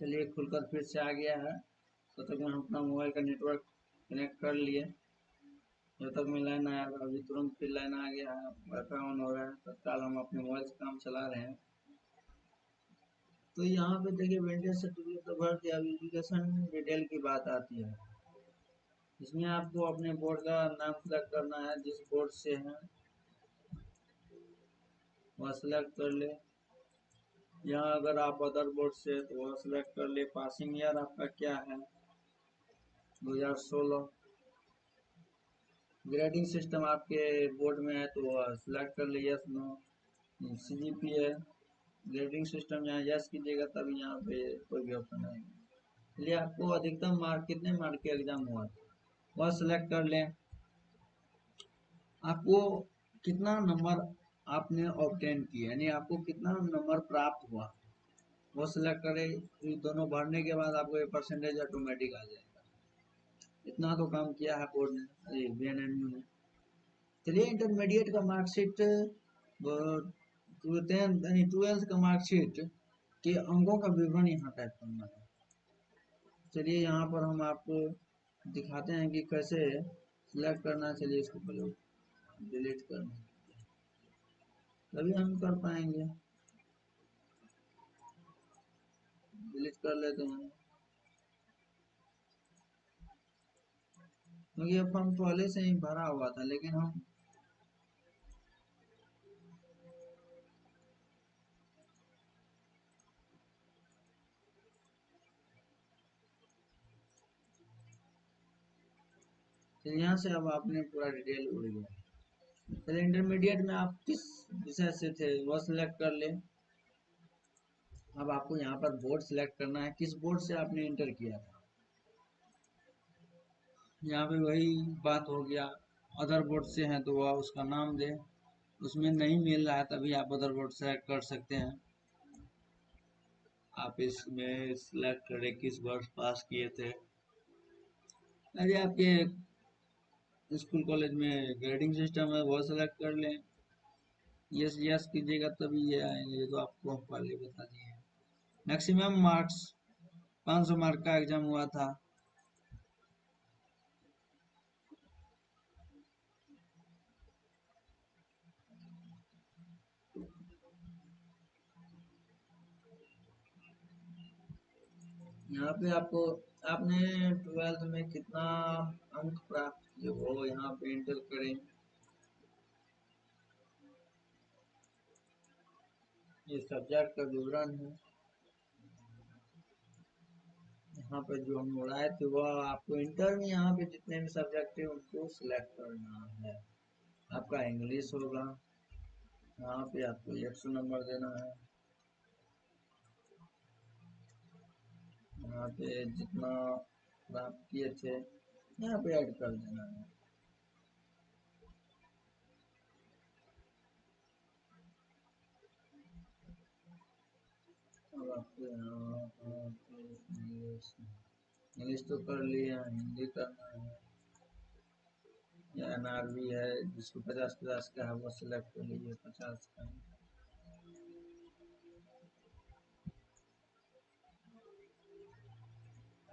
चलिए खुलकर फिर से आ गया है। तो तक हम अपना मोबाइल का नेटवर्क कनेक्ट कर लिए। जब तक में लाइन आया अभी तुरंत फिर लाइन आ गया है, वाईफाई ऑन हो रहा है, तत्काल हम अपने मोबाइल से काम चला रहे हैं। तो यहाँ पे देखिए वेंडर सर्टिफिकेट तो भर दिया, अब एजुकेशन डिटेल की बात आती है। इसमें आपको अपने बोर्ड का नाम सेलेक्ट करना है, जिस बोर्ड से है वह सिलेक्ट कर ले। यहाँ अगर आप अदर बोर्ड से तो वह सिलेक्ट कर ले। पासिंग ईयर आपका क्या है, 2016। ग्रेडिंग सिस्टम आपके बोर्ड में है तो वह सिलेक्ट कर ले, यस नो। CGP है, ग्रेडिंग सिस्टम यहाँ यस कीजिएगा तभी यहाँ पे कोई भी ऑप्शन आएगा। चलिए आपको अधिकतम मार्क कितने मार्क के एग्जाम हुआ वह सिलेक्ट कर लें। आपको कितना नंबर आपने ऑब्टेन किया, यानी आपको कितना नंबर प्राप्त हुआ वो सिलेक्ट करें। ये दोनों भरने के बाद आपको ये परसेंटेज ऑटोमेटिक आ जाएगा। इतना तो काम किया है बोर्ड ने, BNMU ने। चलिए इंटरमीडिएट का मार्कशीट, यानी 12th का मार्कशीट के अंकों का विवरण यहाँ टाइप करना है। चलिए यहाँ पर हम आपको दिखाते हैं कि कैसे सिलेक्ट करना है। चलिए इसको पहले डिलीट करना तभी हम कर पाएंगे। डिलीट कर लेते हैं क्योंकि अब हम पहले से ही भरा हुआ था, लेकिन हम तो यहाँ से अब आपने पूरा डिटेल उड़ गया। चलिए इंटरमीडिएट में आप किस विषय से थे वो सिलेक्ट कर ले। अब आपको यहाँ पर बोर्ड सिलेक्ट करना है, किस बोर्ड से आपने इंटर किया था। यहाँ पे वही बात हो गया, अदर बोर्ड से हैं तो वह उसका नाम दे। उसमें नहीं मिल रहा है तभी आप अदर बोर्ड सेलेक्ट कर सकते हैं। आप इसमें सिलेक्ट करें किस वर्ष पास किए थे। अरे आपके स्कूल कॉलेज में ग्रेडिंग सिस्टम है वो सेलेक्ट कर लें। यस यस कीजिएगा तभी ये आएंगे, ये तो आपको हम पहले बता दिए। मैक्सिमम मार्क्स 500 मार्क का एग्जाम हुआ था। यहाँ पे आपको आपने 12th में कितना अंक प्राप्त किए वो यहाँ पे एंटर करें। ये सब्जेक्ट का विवरण है। यहाँ पे जो हम उड़ाए थे वह आपको इंटर में यहाँ पे जितने भी सब्जेक्ट है उनको सिलेक्ट करना है। आपका इंग्लिश होगा, यहाँ पे आपको 100 नंबर देना है। यहाँ पे जितना प्राप्त किए थे यहाँ पे ऐड कर देना है। अब आपको यहाँ इंग्लिश तो कर लिया, हिंदी करना है। या NRV है, जिसको 50-50 का है वो सिलेक्ट कर लीजिए, 50 का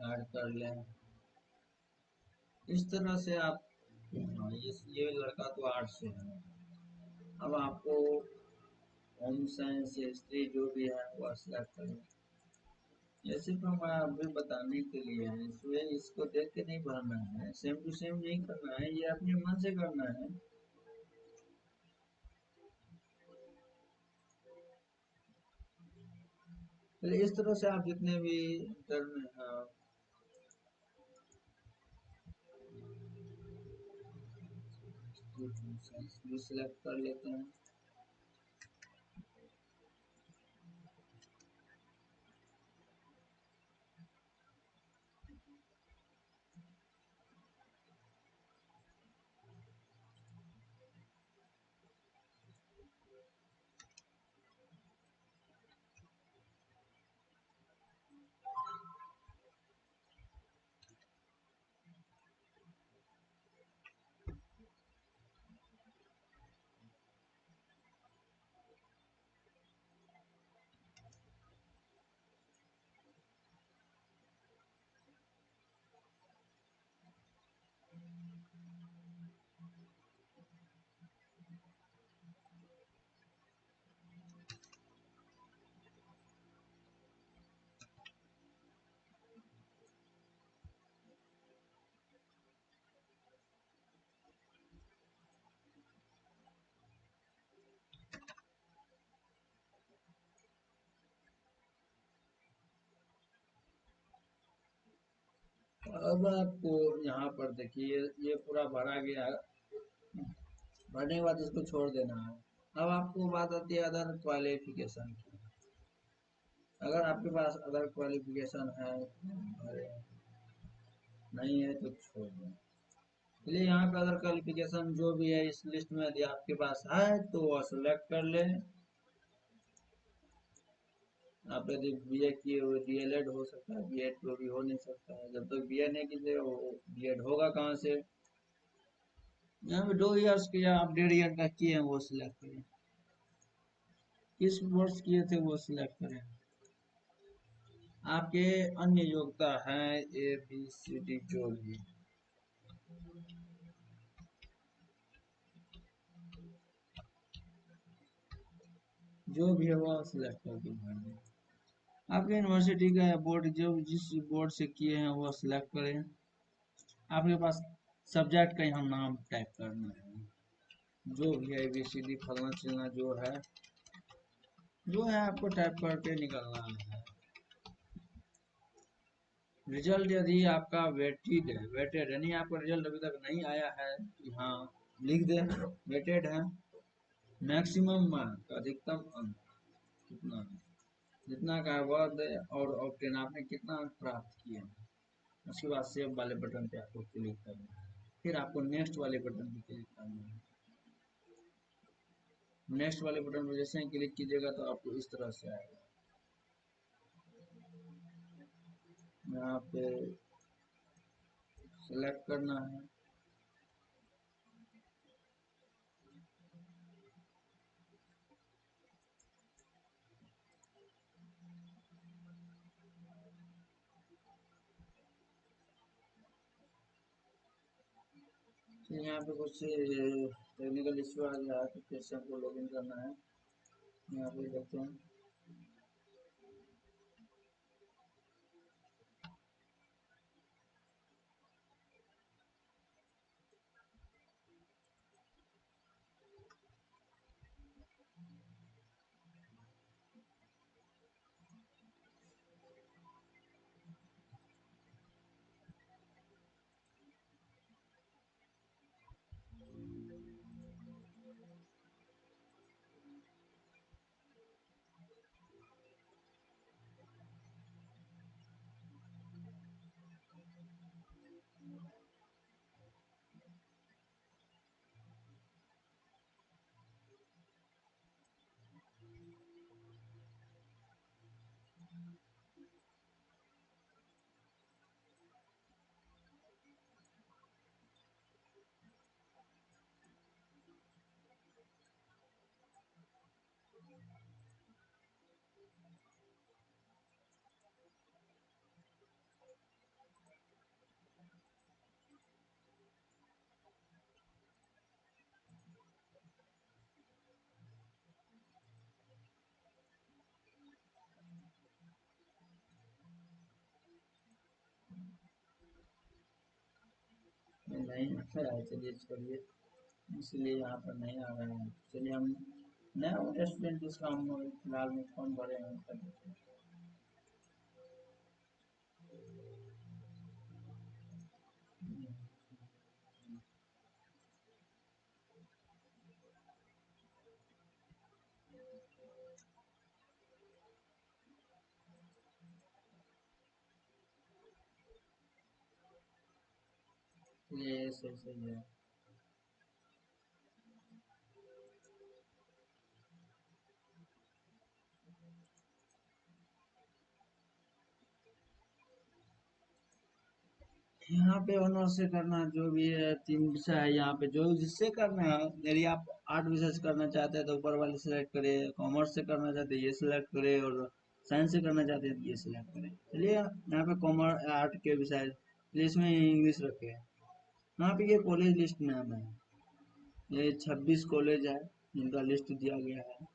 ऐड कर लें। इस तरह से आप, हाँ, ये लड़का तो आर्ट से है। अब आपको होम साइंस हिस्ट्री जो भी है वो सिलेक्ट करें। ये सिर्फ हमारा अभी बताने के लिए है, इसमें इसको देख के नहीं भरना है, सेम टू सेम नहीं करना है, ये अपने मन से करना है। तो इस तरह से आप जितने भी इंटर में सिलेक्ट कर लेते हैं। अब आपको यहाँ पर देखिए ये पूरा भरा गया है। भरने के बाद इसको छोड़ देना है। अब आपको बात आती है अदर क्वालिफिकेशन की। अगर आपके पास अदर क्वालिफिकेशन है, भरे नहीं है तो छोड़ दें। चलिए यहाँ पे अदर क्वालिफिकेशन जो भी है इस लिस्ट में यदि आपके पास है तो वह सेलेक्ट कर लें। आप यदि बीए किए हुए डीएलएड हो सकता है, बीएड तो भी हो नहीं सकता है। जब तक बीए नहीं कीजिए वो बीएड होगा कहाँ से। यहाँ पे 2 इयर्स के या आप 1.5 ईयर का किए हैं वो सिलेक्ट करें। किस वर्ष किए थे वो सिलेक्ट करें। आपके अन्य योग्यता है ए बी सी डी जो भी है वो सिलेक्ट करके भर दें। आपके यूनिवर्सिटी का बोर्ड जो जिस बोर्ड से किए हैं वो सिलेक्ट करें। आपके पास सब्जेक्ट का यहाँ नाम टाइप करना है। जो भी है ABCD फलना चिलना जो है आपको टाइप करके निकलना है। रिजल्ट यदि आपका वेटेड यानी आपका रिजल्ट अभी तक नहीं आया है, यहाँ लिख दे वेटेड है। मैक्सिमम मार्क अधिकतम अंक कितना है, जितना का वह दे और ऑप्टेन आपने कितना अंक प्राप्त किए। उसके बाद सेव वाले बटन पे आपको क्लिक करना है। फिर आपको नेक्स्ट वाले बटन पे क्लिक करना है। नेक्स्ट वाले बटन पर जैसे ही क्लिक कीजिएगा तो आपको इस तरह से आएगा। यहाँ पे सेलेक्ट करना है। तो यहाँ पे कुछ टेक्निकल इश्यू आ गया है तो फिर से हमको लॉगिन करना है। यहाँ पे देखते हैं। नहीं अच्छा है, चलिए छोड़िए, इसलिए यहाँ पर नहीं आ रहा है। चलिए हम नया स्टूडेंट जिसका हम फिलहाल में फॉर्म भरे हैं कर देते हैं। ये सही सही है। यहाँ पे ऑनर से करना जो भी है 3 विषय है यहाँ पे जो जिससे करना है। यदि आप आर्ट विषय से करना चाहते हैं तो ऊपर वाले सिलेक्ट करें, कॉमर्स से करना चाहते हैं ये सिलेक्ट करें और साइंस से करना चाहते हैं तो ये सिलेक्ट करें। चलिए यहाँ पे कॉमर्स आर्ट के विषय इसमें इंग्लिश रखे हैं। यहाँ पे ये कॉलेज लिस्ट में आना है। ये 26 कॉलेज है जिनका लिस्ट दिया गया है।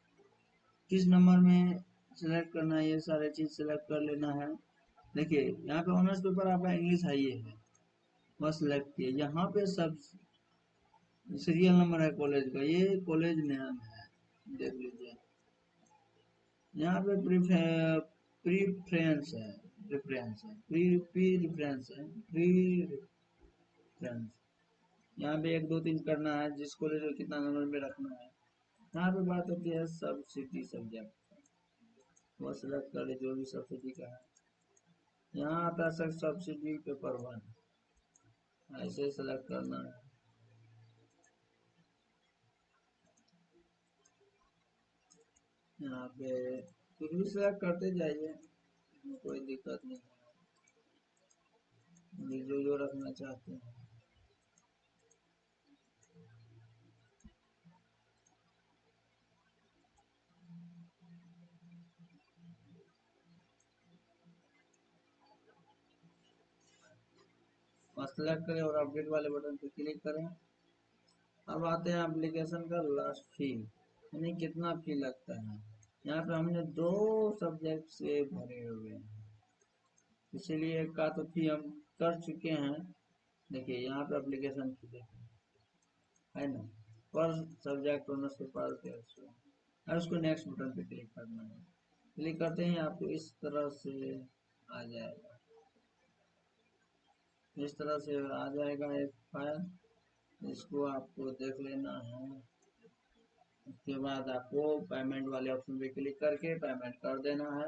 किस नंबर में सिलेक्ट करना है ये सारे चीज सिलेक्ट कर लेना है। देखिए यहाँ पे ऑनर्स पेपर आपका इंग्लिश है, ये है वह सिलेक्ट किए। यहाँ पे सब सीरियल नंबर है कॉलेज का, ये कॉलेज नाम है देख लीजिए। यहाँ पे प्रीफ्रेंस है, प्रेफरेंस है, प्री प्री रेफरेंस है, प्री रेफरेंस। यहाँ पे 1 2 3 करना है, जिस कॉलेज को कितना नंबर में रखना है। यहाँ पे बात होती है सब्सिडी सब्जेक्ट, वो सिलेक्ट कर ले जो भी सब्सिडी का है। यहाँ आता है सब्सिडी पेपर 1, ऐसे सेलेक्ट करना है। यहाँ पे कुछ भी सेलेक्ट करते जाइए, कोई दिक्कत नहीं है, जो रखना चाहते हैं। सेलेक्ट करें और अपडेट वाले बटन पे क्लिक करें। अब आते हैं एप्लीकेशन का लास्ट फी, यानी कितना फी लगता है। यहाँ पे हमने 2 सब्जेक्ट से भरे हुए हैं, इसीलिए का तो फी हम कर चुके हैं। देखिए यहाँ पे एप्लीकेशन फी देखिए, है ना, पर सब्जेक्ट ओनर्स के पास 150। और उसको नेक्स्ट बटन पे क्लिक करना है। क्लिक करते ही आपको इस तरह से आ जाएगा, इस तरह से आ जाएगा एक फाइल, इसको आपको देख लेना है। उसके बाद आपको पेमेंट वाले ऑप्शन पे क्लिक करके पेमेंट कर देना है।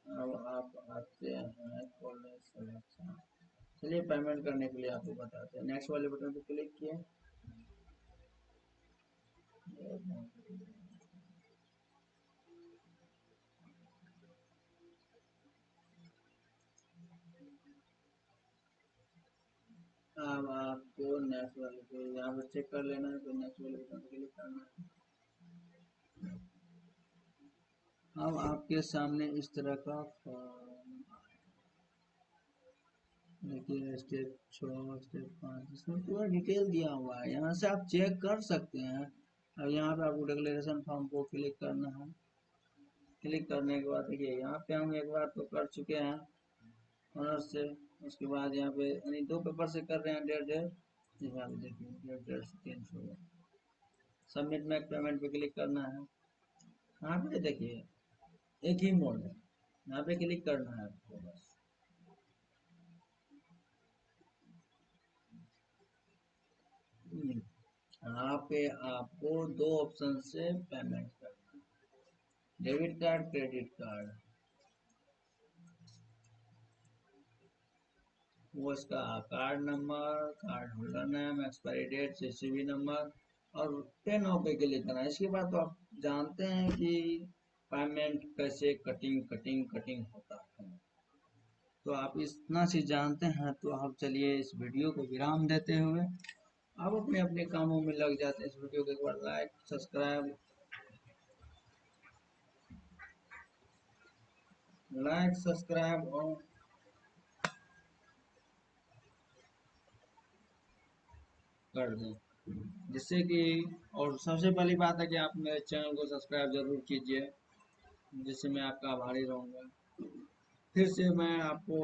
अब आप आते हैं कॉलेज सिलेक्शन, चलिए पेमेंट करने के लिए आपको बताते हैं। नेक्स्ट वाले बटन पे क्लिक किए, अब आपको नेक्स्ट वाले पे यहाँ पे चेक कर लेना है, तो नेक्स्ट वाले बटन पे क्लिक करना है। अब आपके सामने इस तरह का फॉर्म, देखिए स्टेप 6 स्टेप 5, इसमें पूरा डिटेल दिया हुआ है, यहाँ से आप चेक कर सकते हैं। अब यहाँ पे आपको डिक्लेरेशन फॉर्म को क्लिक करना है। क्लिक करने के बाद देखिए यहाँ पे हम एक बार तो कर चुके हैं ऑनर्स से। उसके बाद यहाँ पे यानी 2 पेपर से कर रहे हैं 1.5 यहाँ पे देखिए 1.5 से 300। सबमिट मैक पेमेंट पे क्लिक करना है। यहाँ पे देखिए एक ही मोड है, यहाँ पे क्लिक करना है आपको बस। यहाँ पे आपको 2 ऑप्शन से पेमेंट करना है, डेबिट कार्ड क्रेडिट कार्ड। वो इसका card number, card holder name, expiry date, CCV number और पे नाउ पे क्लिक करना है। इसके बाद तो आप जानते हैं कि पेमेंट कैसे कटिंग कटिंग कटिंग होता है, तो आप इतना चीज जानते हैं तो आप चलिए इस वीडियो को विराम देते हुए आप अपने अपने कामों में लग जाते हैं। इस वीडियो को एक बार लाइक सब्सक्राइब और कर दें, जिससे कि, और सबसे पहली बात है कि आप मेरे चैनल को सब्सक्राइब जरूर कीजिए, जिससे मैं आपका आभारी रहूँगा। फिर से मैं आपको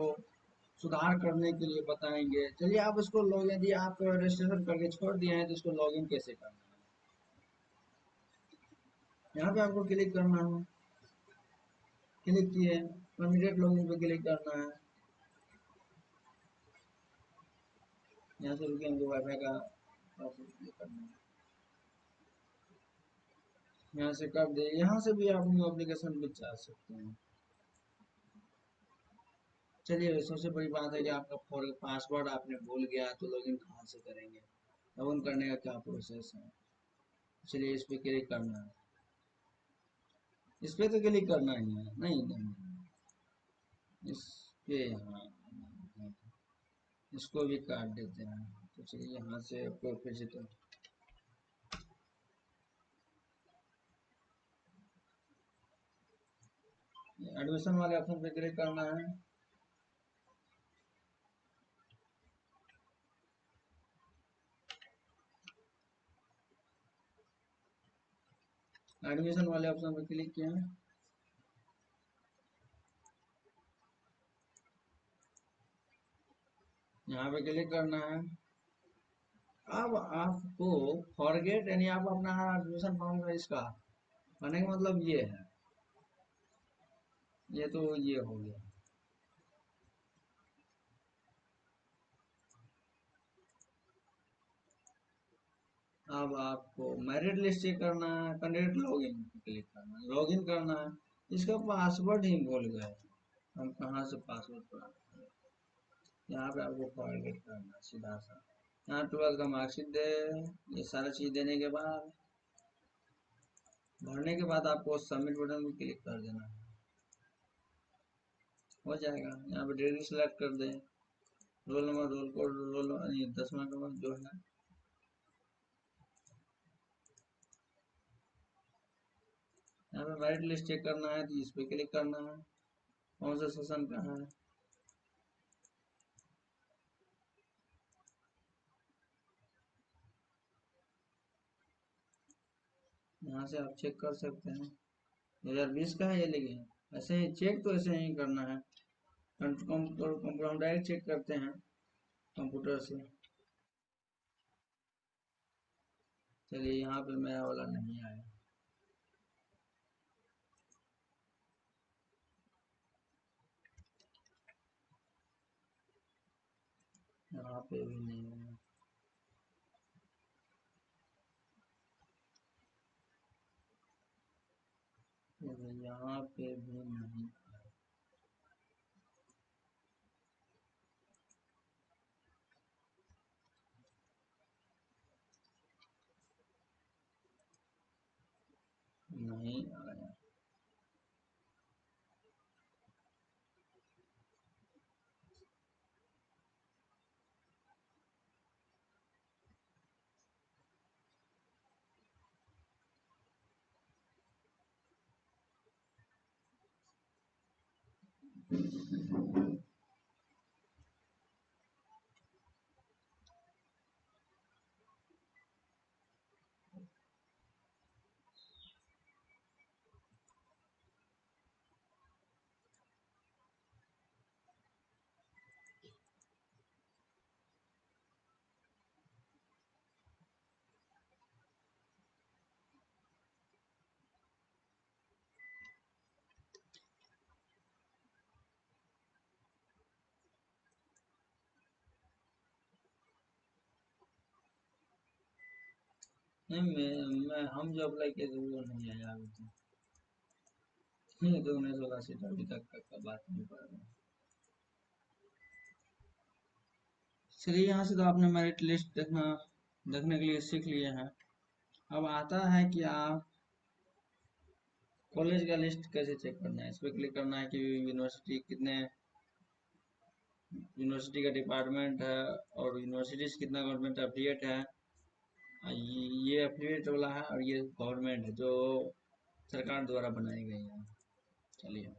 सुधार करने के लिए बताएंगे। चलिए आप इसको लॉग, यदि आप रजिस्ट्रेशन करके छोड़ दिए हैं तो इसको लॉगिन कैसे करना है। यहाँ पे आपको क्लिक करना है, क्लिक किए परमिटेड लॉगिन पे क्लिक करना है। यहाँ से रुकिए, हमको वाईफाई का पासवर्ड क्लिक करना है, यहाँ से कर दे। यहाँ से भी आप न्यू एप्लीकेशन में जा सकते हैं। चलिए सबसे बड़ी बात है कि आपका पासवर्ड आपने भूल गया तो लॉगिन कहाँ से करेंगे, लॉगिन करने का क्या प्रोसेस है। चलिए इस पे क्लिक करना है, इस पे तो क्लिक करना ही है। नहीं नहीं, इस पे यहाँ इसको भी काट देते हैं। तो चलिए यहाँ से आपको फिर से तो एडमिशन वाले ऑप्शन पे क्लिक करना है। एडमिशन वाले ऑप्शन पे क्लिक किया, यहाँ पे क्लिक करना है। अब आपको फॉरगेट, यानी आप अपना एडमिशन फॉर्म का इसका कहने का मतलब ये है, ये तो ये हो गया। अब आपको मैरिट लिस्ट चेक करना है, कैंडिडेट लॉगिन क्लिक करना है, लॉगिन करना है। इसका पासवर्ड ही भूल गए, हम कहाँ से पासवर्ड पढ़ा। यहाँ पे आपको फॉरगेट करना है सीधा सा। यहाँ 12 का मार्कशीट दे, ये सारा चीज देने के बाद, भरने के बाद आपको सबमिट बटन पे क्लिक कर देना है, हो जाएगा। यहाँ पे डिग्री सेलेक्ट कर दे, roll number, roll code, roll ये 10वां नंबर जो है। यहाँ पे मेरिट लिस्ट चेक करना है तो इस पे क्लिक करना है, कौन सा सेशन का है। यहाँ से आप चेक कर सकते हैं 2020 का है ये, लेकिन ऐसे ही चेक तो ऐसे ही करना है। कंप्यूटर हम डायरेक्ट चेक करते हैं कंप्यूटर से। चलिए यहाँ पे मेरा वाला नहीं आया, यहाँ पे भी नहीं आया, यहाँ पे भी नहीं। नहीं आया। नहीं, मैं हम जो अप्लाई किए थे वो नहीं आया अभी तक। नहीं तो 19 से अभी तक का बात नहीं कर रहे। चलिए यहाँ से तो आपने मेरिट लिस्ट देखने के लिए सीख लिए हैं। अब आता है कि आप कॉलेज का लिस्ट कैसे चेक करना है। इस पर क्लिक करना है कि यूनिवर्सिटी कितने, यूनिवर्सिटी का डिपार्टमेंट है और यूनिवर्सिटी से कितना गवर्नमेंट एफिलिएट है। ये एफिलिएट वाला है और ये गवर्नमेंट है जो सरकार द्वारा बनाई गई है। चलिए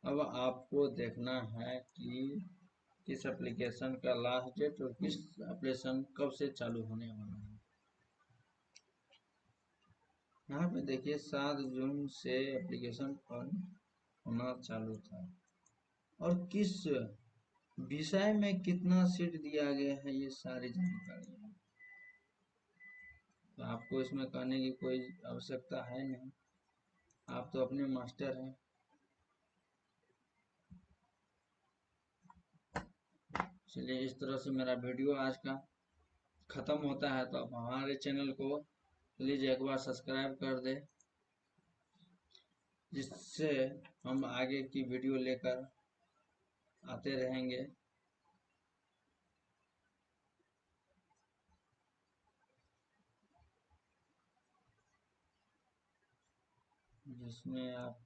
अब आपको देखना है कि किस एप्लीकेशन का लास्ट डेट और किस एप्लीकेशन कब से चालू होने वाला है। यहाँ पे देखिए 7 जून से एप्लीकेशन फॉर्म होना चालू था, और किस विषय में कितना सीट दिया गया है ये सारी जानकारी है। तो आपको इसमें कहने की कोई आवश्यकता है नहीं, आप तो अपने मास्टर हैं। चलिए इस तरह से मेरा वीडियो आज का खत्म होता है। तो आप हमारे चैनल को प्लीज एक बार सब्सक्राइब कर दे, जिससे हम आगे की वीडियो लेकर आते रहेंगे। जिसमें आप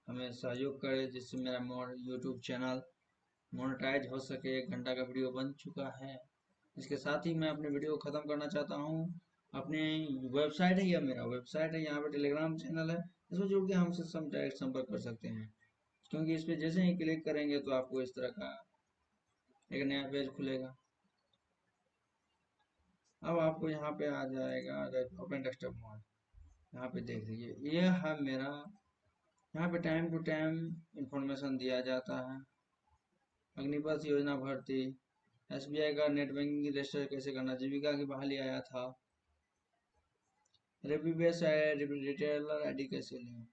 हमें सहयोग करें, जिससे मेरा यूट्यूब चैनल मोनेटाइज हो सके। 1 घंटा का वीडियो बन चुका है। इसके साथ ही मैं अपने वीडियो को ख़त्म करना चाहता हूँ। अपनी वेबसाइट है, या मेरा वेबसाइट है, यहाँ पे टेलीग्राम चैनल है, इसमें जुड़ के हमसे डायरेक्ट संपर्क कर सकते हैं। क्योंकि इस पे जैसे ही क्लिक करेंगे तो आपको इस तरह का एक नया पेज खुलेगा। अब आपको यहाँ पे आ जाएगा ओपन डेस्कटॉप मोड। यहाँ पे देख लीजिए, ये है मेरा, यहाँ पे टाइम टू टाइम इंफॉर्मेशन दिया जाता है। अग्निपथ योजना भर्ती, एसबीआई का नेट बैंकिंग रजिस्टर कैसे करना, जीविका की बहाली आया था, रिव्यू बेस है, रिटेलर आईडी कैसे लें?